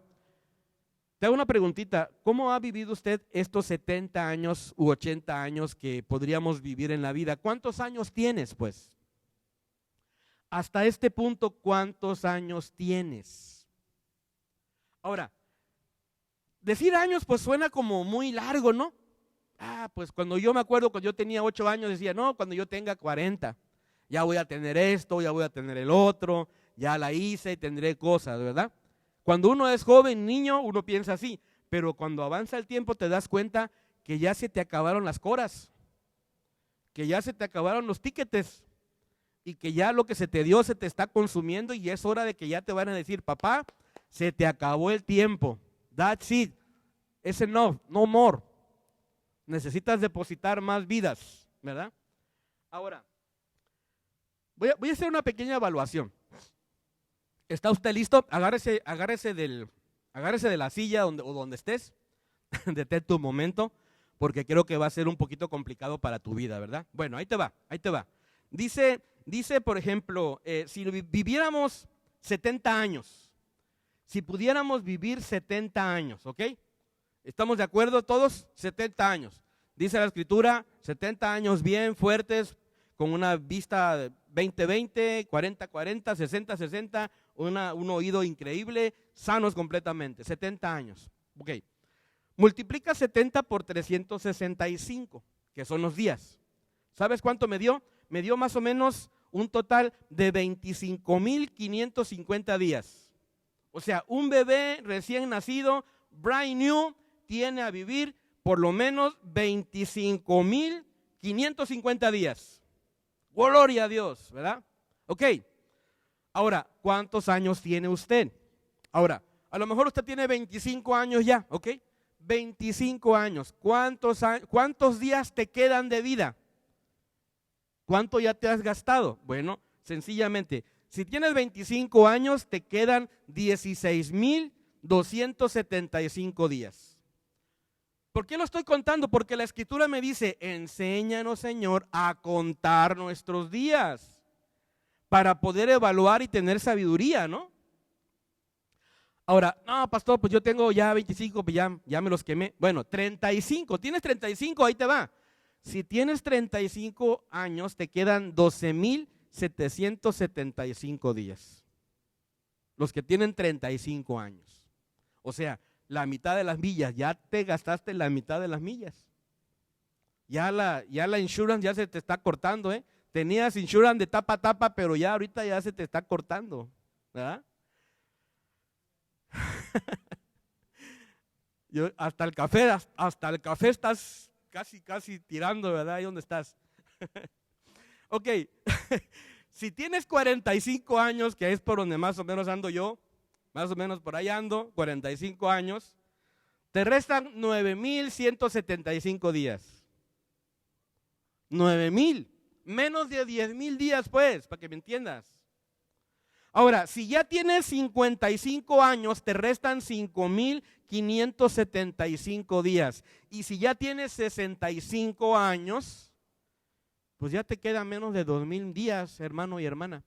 te hago una preguntita. ¿Cómo ha vivido usted estos 70 años u 80 años que podríamos vivir en la vida? ¿Cuántos años tienes, pues? Hasta este punto, ¿cuántos años tienes? Ahora, decir años pues suena como muy largo, ¿no? Pues cuando yo me acuerdo, cuando yo tenía 8 años, decía, no, cuando yo tenga 40, ya voy a tener esto, ya voy a tener el otro, ya la hice y tendré cosas, ¿verdad? Cuando uno es joven, niño, uno piensa así, pero cuando avanza el tiempo te das cuenta que ya se te acabaron las coras, que ya se te acabaron los tiquetes y que ya lo que se te dio se te está consumiendo y es hora de que ya te van a decir, papá, se te acabó el tiempo, that's it, it's enough, no more. Necesitas depositar más vidas, ¿verdad? Ahora, voy a hacer una pequeña evaluación. ¿Está usted listo? Agárrese de la silla donde estés, detén tu momento, porque creo que va a ser un poquito complicado para tu vida, ¿verdad? Bueno, ahí te va. Dice, por ejemplo, si viviéramos 70 años, si pudiéramos vivir 70 años, ¿ok? ¿Estamos de acuerdo todos? 70 años. Dice la Escritura, 70 años bien fuertes, con una vista 20-20, 40-40, 60-60, un oído increíble, sanos completamente, 70 años. Ok, multiplica 70 por 365, que son los días. ¿Sabes cuánto me dio? Me dio más o menos un total de 25,550 días. O sea, un bebé recién nacido, brand new, tiene a vivir por lo menos 25,550 días. Gloria a Dios, ¿verdad? Ok, ahora, ¿cuántos años tiene usted? Ahora, a lo mejor usted tiene 25 años ya, ¿ok? 25 años. ¿Cuántos días te quedan de vida? ¿Cuánto ya te has gastado? Bueno, sencillamente, si tienes 25 años, te quedan 16,275 días. ¿Por qué lo estoy contando? Porque la Escritura me dice, enséñanos, Señor, a contar nuestros días para poder evaluar y tener sabiduría, ¿no? Ahora, no, pastor, pues yo tengo ya 25, pues ya me los quemé. Bueno, 35, ¿tienes 35? Ahí te va. Si tienes 35 años, te quedan 12,775 días. Los que tienen 35 años. O sea, la mitad de las millas, ya te gastaste la mitad de las millas. Ya la insurance ya se te está cortando, ¿eh? Tenías insurance de tapa a tapa, pero ya ahorita ya se te está cortando, ¿verdad? Hasta el café estás casi tirando, ¿verdad? Ahí donde estás. Ok, si tienes 45 años, que es por donde más o menos ando yo, más o menos por ahí ando, 45 años, te restan 9,175 días. 9,000, menos de 10,000 días, pues, para que me entiendas. Ahora, si ya tienes 55 años, te restan 5,575 días. Y si ya tienes 65 años, pues ya te quedan menos de 2,000 días, hermano y hermana.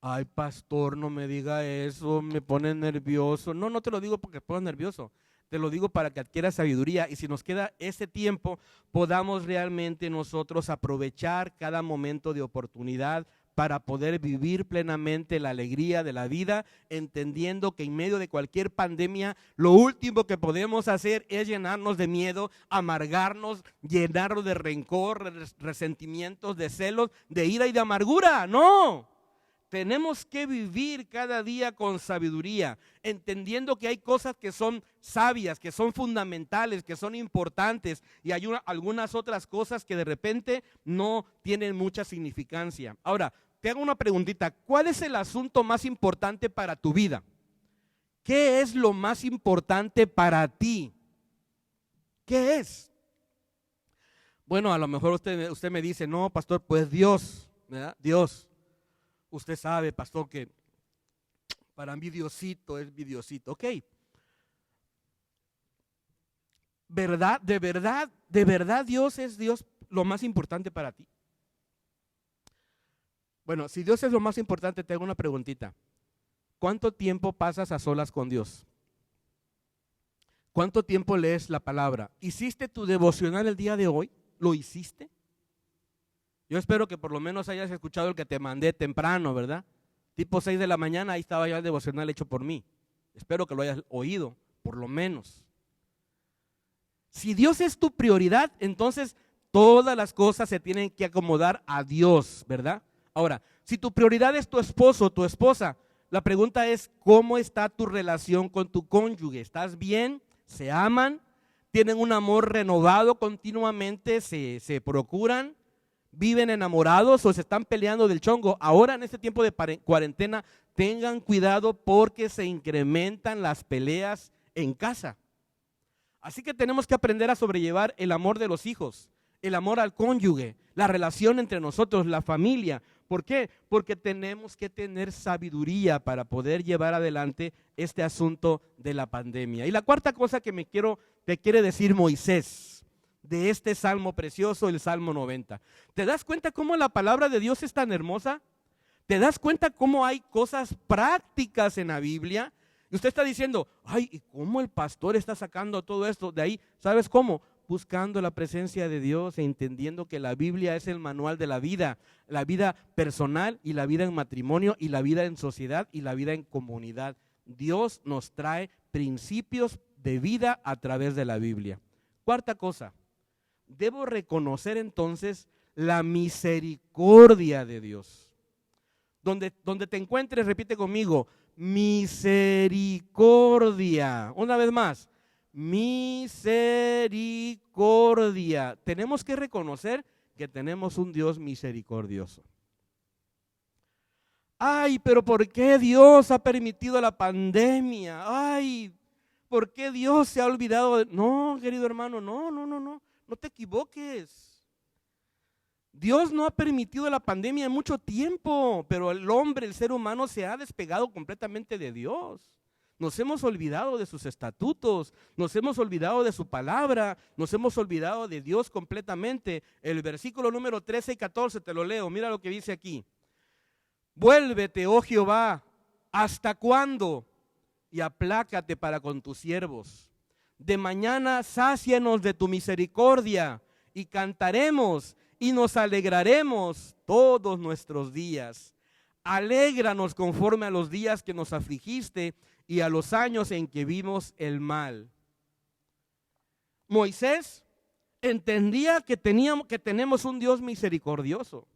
Ay, pastor, no me diga eso, me pone nervioso. No, no te lo digo porque te pongo nervioso. Te lo digo para que adquieras sabiduría y si nos queda ese tiempo, podamos realmente nosotros aprovechar cada momento de oportunidad para poder vivir plenamente la alegría de la vida, entendiendo que en medio de cualquier pandemia, lo último que podemos hacer es llenarnos de miedo, amargarnos, llenarnos de rencor, resentimientos, de celos, de ira y de amargura. ¡No! Tenemos que vivir cada día con sabiduría, entendiendo que hay cosas que son sabias, que son fundamentales, que son importantes y hay algunas otras cosas que de repente no tienen mucha significancia. Ahora, te hago una preguntita, ¿cuál es el asunto más importante para tu vida? ¿Qué es lo más importante para ti? ¿Qué es? Bueno, a lo mejor usted me dice, no, pastor, pues Dios, ¿verdad? Dios. Usted sabe, pastor, que para mí Diosito es mi Diosito. Ok. ¿Verdad? ¿De verdad Dios es Dios lo más importante para ti? Bueno, si Dios es lo más importante, te hago una preguntita. ¿Cuánto tiempo pasas a solas con Dios? ¿Cuánto tiempo lees la palabra? ¿Hiciste tu devocional el día de hoy? ¿Lo hiciste? Yo espero que por lo menos hayas escuchado el que te mandé temprano, ¿verdad? Tipo 6 de la mañana, ahí estaba ya el devocional hecho por mí. Espero que lo hayas oído, por lo menos. Si Dios es tu prioridad, entonces todas las cosas se tienen que acomodar a Dios, ¿verdad? Ahora, si tu prioridad es tu esposo o tu esposa, la pregunta es, ¿cómo está tu relación con tu cónyuge? ¿Estás bien? ¿Se aman? ¿Tienen un amor renovado continuamente? ¿Se procuran? ¿Viven enamorados o se están peleando del chongo? Ahora en este tiempo de cuarentena, tengan cuidado porque se incrementan las peleas en casa. Así que tenemos que aprender a sobrellevar el amor de los hijos, el amor al cónyuge, la relación entre nosotros, la familia. ¿Por qué? Porque tenemos que tener sabiduría para poder llevar adelante este asunto de la pandemia. Y la cuarta cosa que te quiere decir Moisés de este salmo precioso, el Salmo 90. ¿Te das cuenta cómo la palabra de Dios es tan hermosa? ¿Te das cuenta cómo hay cosas prácticas en la Biblia? Y usted está diciendo, ay, ¿y cómo el pastor está sacando todo esto de ahí? ¿Sabes cómo? buscando la presencia de Dios e entendiendo que la Biblia es el manual de la vida personal y la vida en matrimonio y la vida en sociedad y la vida en comunidad. Dios nos trae principios de vida a través de la Biblia. Cuarta cosa, debo reconocer entonces la misericordia de Dios. Donde te encuentres, repite conmigo, misericordia. Una vez más, misericordia. Tenemos que reconocer que tenemos un Dios misericordioso. Ay, pero ¿por qué Dios ha permitido la pandemia? Ay, ¿por qué Dios se ha olvidado? No, querido hermano, no te equivoques. Dios no ha permitido la pandemia en mucho tiempo, pero el hombre, el ser humano, se ha despegado completamente de Dios. Nos hemos olvidado de sus estatutos, nos hemos olvidado de su palabra, nos hemos olvidado de Dios completamente. El versículo número 13 y 14, te lo leo, mira lo que dice aquí. Vuélvete, oh Jehová, ¿hasta cuándo? Y aplácate para con tus siervos. De mañana sácianos de tu misericordia y cantaremos y nos alegraremos todos nuestros días. Alégranos conforme a los días que nos afligiste y a los años en que vimos el mal. Moisés entendía que tenemos un Dios misericordioso.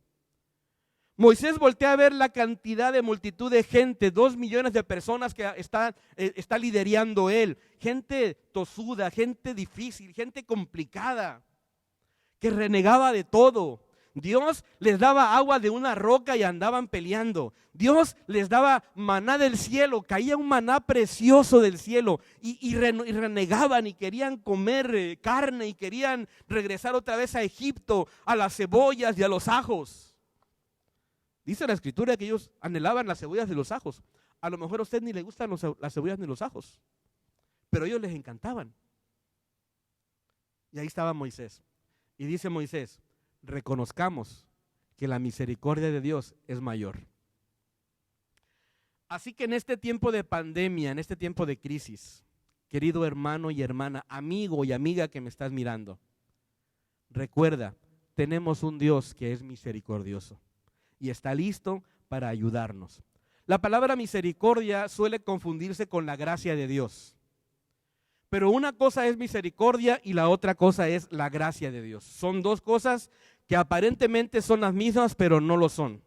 Moisés voltea a ver la cantidad de multitud de gente, 2 millones de personas que está liderando él, gente tosuda, gente difícil, gente complicada, que renegaba de todo. Dios les daba agua de una roca y andaban peleando. Dios les daba maná del cielo, caía un maná precioso del cielo y renegaban y querían comer carne y querían regresar otra vez a Egipto, a las cebollas y a los ajos. Dice la escritura que ellos anhelaban las cebollas y los ajos. A lo mejor a usted ni le gustan las cebollas ni los ajos, pero a ellos les encantaban. Y ahí estaba Moisés. Y dice Moisés, reconozcamos que la misericordia de Dios es mayor. Así que en este tiempo de pandemia, en este tiempo de crisis, querido hermano y hermana, amigo y amiga que me estás mirando, recuerda, tenemos un Dios que es misericordioso y está listo para ayudarnos. La palabra misericordia suele confundirse con la gracia de Dios. Pero una cosa es misericordia y la otra cosa es la gracia de Dios. Son dos cosas que aparentemente son las mismas, pero no lo son.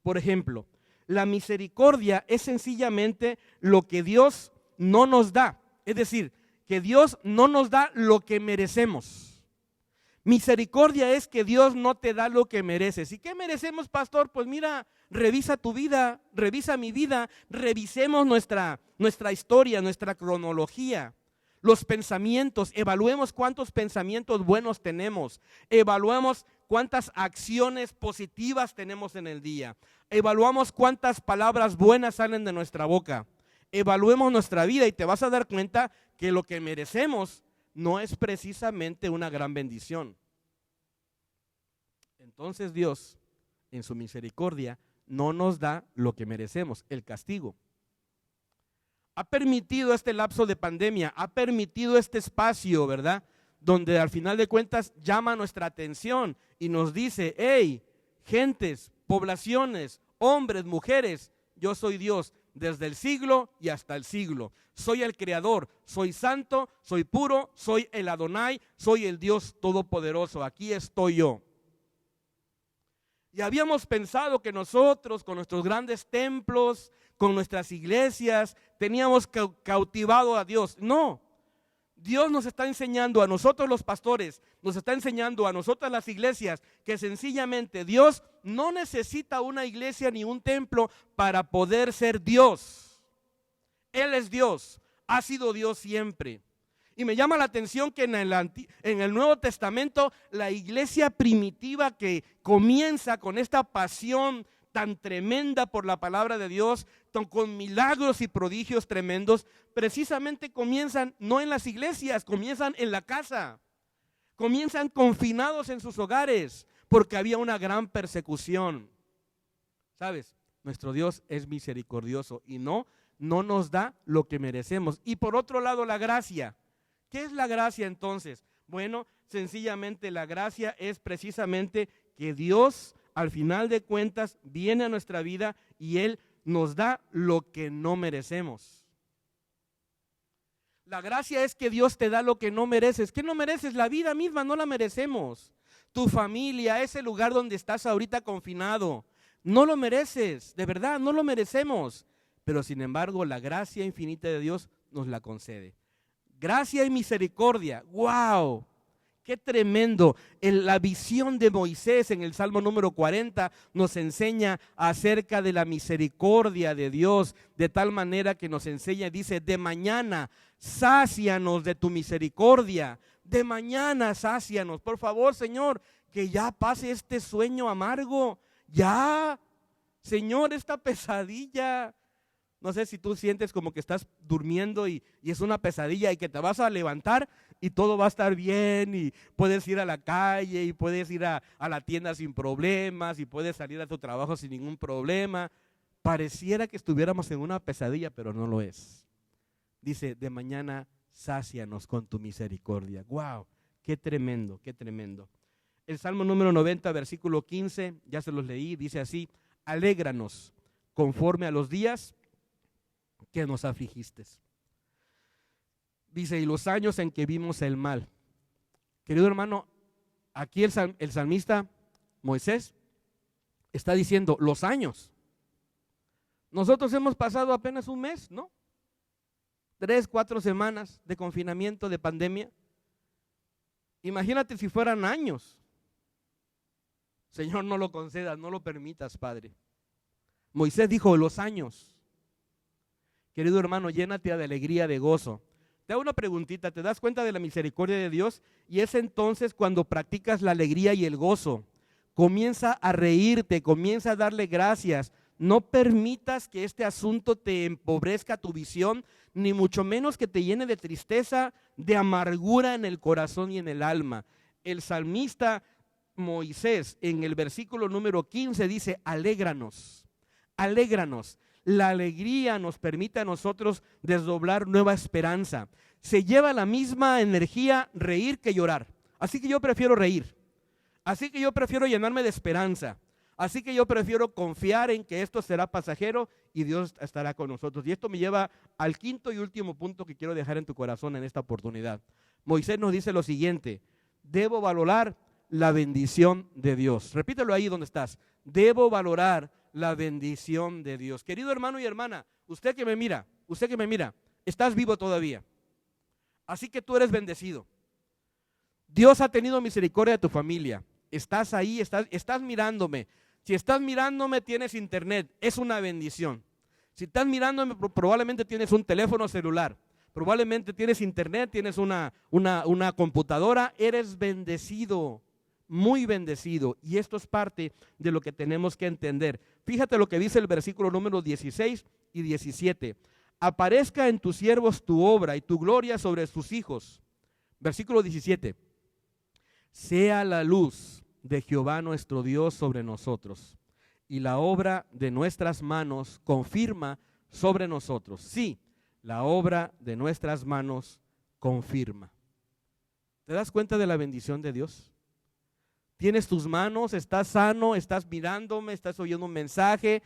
Por ejemplo, la misericordia es sencillamente lo que Dios no nos da. Es decir, que Dios no nos da lo que merecemos. Misericordia es que Dios no te da lo que mereces. ¿Y qué merecemos, pastor? Pues mira, revisa tu vida, revisa mi vida, revisemos nuestra historia, nuestra cronología. Los pensamientos, evaluemos cuántos pensamientos buenos tenemos, evaluemos cuántas acciones positivas tenemos en el día, evaluamos cuántas palabras buenas salen de nuestra boca, evaluemos nuestra vida y te vas a dar cuenta que lo que merecemos no es precisamente una gran bendición. Entonces Dios, en su misericordia, no nos da lo que merecemos, el castigo. Ha permitido este lapso de pandemia, ha permitido este espacio, ¿verdad? Donde al final de cuentas llama nuestra atención y nos dice, hey, gentes, poblaciones, hombres, mujeres, yo soy Dios desde el siglo y hasta el siglo. Soy el creador, soy santo, soy puro, soy el Adonai, soy el Dios todopoderoso, aquí estoy yo. Y habíamos pensado que nosotros con nuestros grandes templos, con nuestras iglesias, teníamos cautivado a Dios. No, Dios nos está enseñando a nosotros los pastores, nos está enseñando a nosotras las iglesias que sencillamente Dios no necesita una iglesia ni un templo para poder ser Dios. Él es Dios, ha sido Dios siempre. Y me llama la atención que en el Nuevo Testamento la iglesia primitiva que comienza con esta pasión tan tremenda por la palabra de Dios, con milagros y prodigios tremendos, precisamente comienzan no en las iglesias, comienzan en la casa, comienzan confinados en sus hogares, porque había una gran persecución. ¿Sabes? Nuestro Dios es misericordioso y no nos da lo que merecemos. Y por otro lado, la gracia. ¿Qué es la gracia entonces? Bueno, sencillamente la gracia es precisamente que Dios, al final de cuentas, viene a nuestra vida y Él nos da lo que no merecemos. La gracia es que Dios te da lo que no mereces. ¿Qué no mereces? La vida misma no la merecemos. Tu familia, ese lugar donde estás ahorita confinado, no lo mereces, de verdad, no lo merecemos. Pero sin embargo, la gracia infinita de Dios nos la concede. Gracia y misericordia, ¡wow! ¡Qué tremendo! La visión de Moisés en el Salmo número 40 nos enseña acerca de la misericordia de Dios, de tal manera que nos enseña, dice, de mañana sácianos de tu misericordia, de mañana sácianos. Por favor, Señor, que ya pase este sueño amargo, ya, Señor, esta pesadilla. No sé si tú sientes como que estás durmiendo y es una pesadilla y que te vas a levantar y todo va a estar bien y puedes ir a la calle y puedes ir a la tienda sin problemas y puedes salir a tu trabajo sin ningún problema. Pareciera que estuviéramos en una pesadilla, pero no lo es. Dice, de mañana sácianos con tu misericordia. ¡Wow! ¡Qué tremendo, qué tremendo! El Salmo número 90, versículo 15, ya se los leí, dice así, alégranos conforme a los días que nos afligiste. Dice, y los años en que vimos el mal. Querido hermano, aquí el salmista Moisés está diciendo los años. Nosotros hemos pasado apenas un mes, ¿no? 3, 4 semanas de confinamiento, de pandemia. Imagínate si fueran años. Señor, no lo concedas, no lo permitas, Padre. Moisés dijo los años. Querido hermano, llénate de alegría, de gozo. Te hago una preguntita, ¿te das cuenta de la misericordia de Dios? Y es entonces cuando practicas la alegría y el gozo. Comienza a reírte, comienza a darle gracias. No permitas que este asunto te empobrezca tu visión, ni mucho menos que te llene de tristeza, de amargura en el corazón y en el alma. El salmista Moisés en el versículo número 15 dice, alégranos, alégranos. La alegría nos permite a nosotros desdoblar nueva esperanza. Se lleva la misma energía reír que llorar. Así que yo prefiero reír. Así que yo prefiero llenarme de esperanza. Así que yo prefiero confiar en que esto será pasajero y Dios estará con nosotros. Y esto me lleva al quinto y último punto que quiero dejar en tu corazón en esta oportunidad. Moisés nos dice lo siguiente, debo valorar la bendición de Dios. Repítelo ahí donde estás. Debo valorar la bendición de Dios. Querido hermano y hermana, usted que me mira, estás vivo todavía. Así que tú eres bendecido. Dios ha tenido misericordia de tu familia. Estás ahí, estás mirándome. Si estás mirándome, tienes internet, es una bendición. Si estás mirándome, probablemente tienes un teléfono celular. Probablemente tienes internet, tienes una computadora, eres bendecido. Muy bendecido, y esto es parte de lo que tenemos que entender. Fíjate lo que dice el versículo número 16 y 17. Aparezca en tus siervos tu obra y tu gloria sobre sus hijos. Versículo 17. Sea la luz de Jehová nuestro Dios sobre nosotros, y la obra de nuestras manos confirma sobre nosotros. Sí, la obra de nuestras manos confirma. ¿Te das cuenta de la bendición de Dios? Tienes tus manos, estás sano, estás mirándome, estás oyendo un mensaje,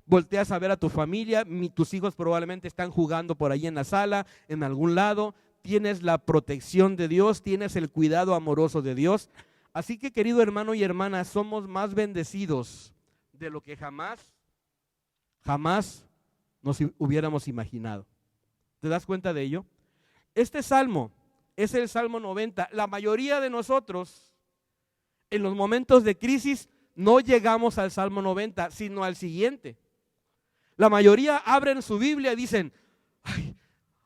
volteas a ver a tu familia, tus hijos probablemente están jugando por ahí en la sala, en algún lado, tienes la protección de Dios, tienes el cuidado amoroso de Dios. Así que, querido hermano y hermana, somos más bendecidos de lo que jamás nos hubiéramos imaginado. ¿Te das cuenta de ello? Este salmo es el Salmo 90. La mayoría de nosotros, en los momentos de crisis, no llegamos al Salmo 90, sino al siguiente. La mayoría abren su Biblia y dicen,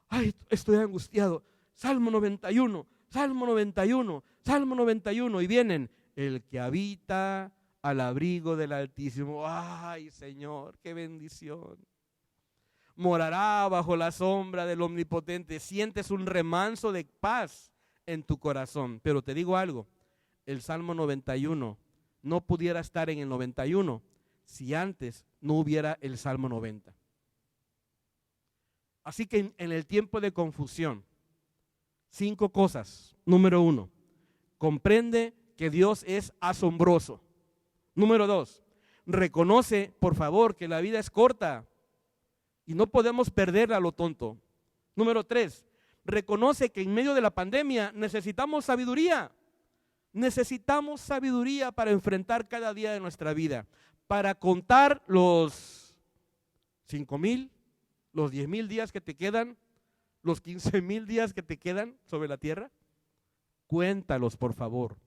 ay, estoy angustiado. Salmo 91, Salmo 91, Salmo 91. Y vienen, el que habita al abrigo del Altísimo. Ay, Señor, qué bendición. Morará bajo la sombra del Omnipotente. Sientes un remanso de paz en tu corazón. Pero te digo algo. El Salmo 91 no pudiera estar en el 91 si antes no hubiera el Salmo 90. Así que en el tiempo de confusión, 5 cosas. Número 1, comprende que Dios es asombroso. Número 2, reconoce, por favor, que la vida es corta y no podemos perderla a lo tonto. Número 3, reconoce que en medio de la pandemia necesitamos sabiduría. Necesitamos sabiduría para enfrentar cada día de nuestra vida, para contar los 5,000, los 10,000 días que te quedan, los 15,000 días que te quedan sobre la tierra. Cuéntalos, por favor,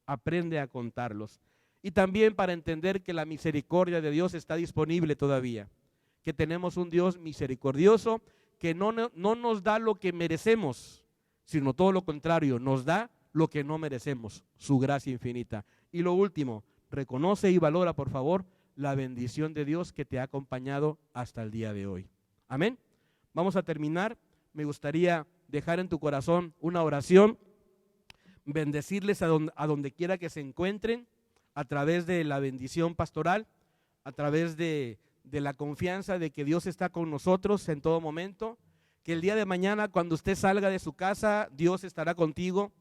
aprende a contarlos. Y también para entender que la misericordia de Dios está disponible todavía, que tenemos un Dios misericordioso que no nos da lo que merecemos, sino todo lo contrario, nos da lo que no merecemos, su gracia infinita. Y lo último, reconoce y valora, por favor, la bendición de Dios que te ha acompañado hasta el día de hoy. Amén. Vamos a terminar. Me gustaría dejar en tu corazón una oración, bendecirles a donde quiera que se encuentren, a través de la bendición pastoral, a través de la confianza de que Dios está con nosotros en todo momento, que el día de mañana cuando usted salga de su casa, Dios estará contigo,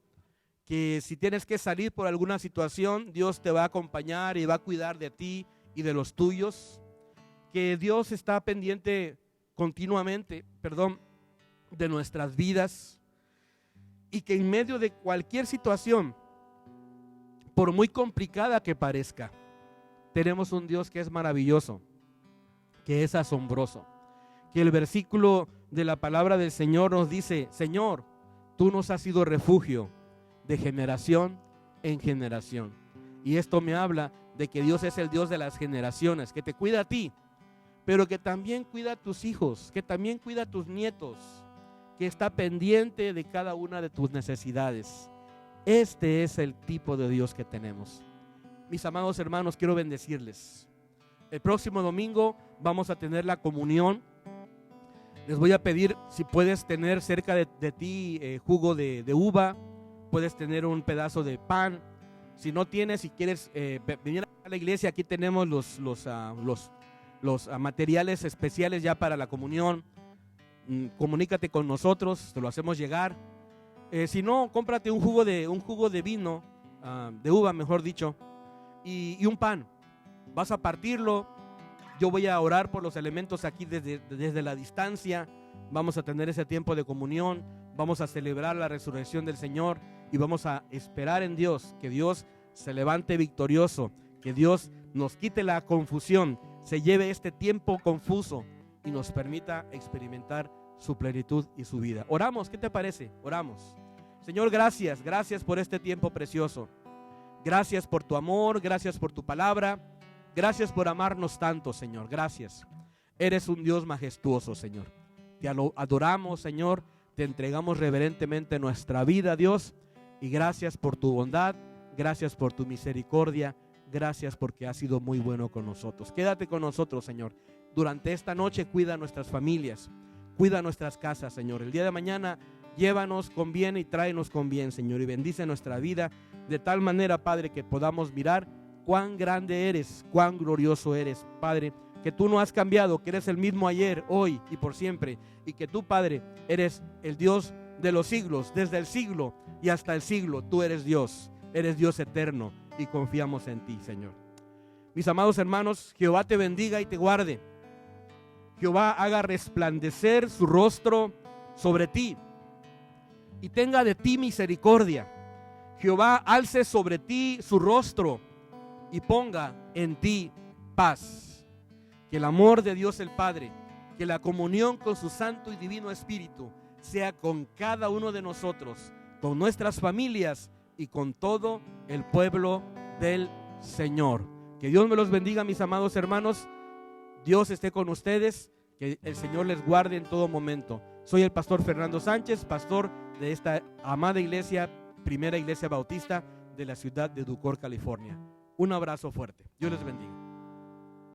que si tienes que salir por alguna situación, Dios te va a acompañar y va a cuidar de ti y de los tuyos, que Dios está pendiente continuamente, de nuestras vidas, y que en medio de cualquier situación, por muy complicada que parezca, tenemos un Dios que es maravilloso, que es asombroso, que el versículo de la palabra del Señor nos dice: Señor, tú nos has sido refugio de generación en generación. Y esto me habla de que Dios es el Dios de las generaciones, que te cuida a ti, pero que también cuida a tus hijos, que también cuida a tus nietos, que está pendiente de cada una de tus necesidades. Este es el tipo de Dios que tenemos. Mis amados hermanos, quiero bendecirles. El próximo domingo vamos a tener la comunión. Les voy a pedir si puedes tener cerca de ti jugo de uva, puedes tener un pedazo de pan. Si no tienes, si quieres venir a la iglesia, aquí tenemos los materiales especiales ya para la comunión. Comunícate con nosotros, te lo hacemos llegar. Si no, cómprate un jugo de vino, de uva mejor dicho, y un pan. Vas a partirlo. Yo voy a orar por los elementos aquí desde la distancia. Vamos a tener ese tiempo de comunión. Vamos a celebrar la resurrección del Señor y vamos a esperar en Dios, que Dios se levante victorioso, que Dios nos quite la confusión, se lleve este tiempo confuso y nos permita experimentar su plenitud y su vida. Oramos, ¿qué te parece? Oramos. Señor, gracias por este tiempo precioso. Gracias por tu amor, gracias por tu palabra, gracias por amarnos tanto, Señor. Gracias. Eres un Dios majestuoso, Señor. Te adoramos, Señor. Te entregamos reverentemente nuestra vida, Dios. Y gracias por tu bondad, gracias por tu misericordia, gracias porque has sido muy bueno con nosotros. Quédate con nosotros, Señor. Durante esta noche cuida nuestras familias, cuida nuestras casas, Señor. El día de mañana llévanos con bien y tráenos con bien, Señor. Y bendice nuestra vida de tal manera, Padre, que podamos mirar cuán grande eres, cuán glorioso eres, Padre. Que tú no has cambiado, que eres el mismo ayer, hoy y por siempre. Y que tú, Padre, eres el Dios de los siglos, desde el siglo y hasta el siglo. Tú eres Dios eterno y confiamos en ti, Señor. Mis amados hermanos, Jehová te bendiga y te guarde. Jehová haga resplandecer su rostro sobre ti y tenga de ti misericordia. Jehová alce sobre ti su rostro y ponga en ti paz. Que el amor de Dios el Padre, que la comunión con su Santo y Divino Espíritu sea con cada uno de nosotros, con nuestras familias y con todo el pueblo del Señor. Que Dios me los bendiga, mis amados hermanos. Dios esté con ustedes, que el Señor les guarde en todo momento. Soy el pastor Fernando Sánchez, pastor de esta amada iglesia, Primera Iglesia Bautista de la ciudad de Educor, California. Un abrazo fuerte. Dios les bendiga.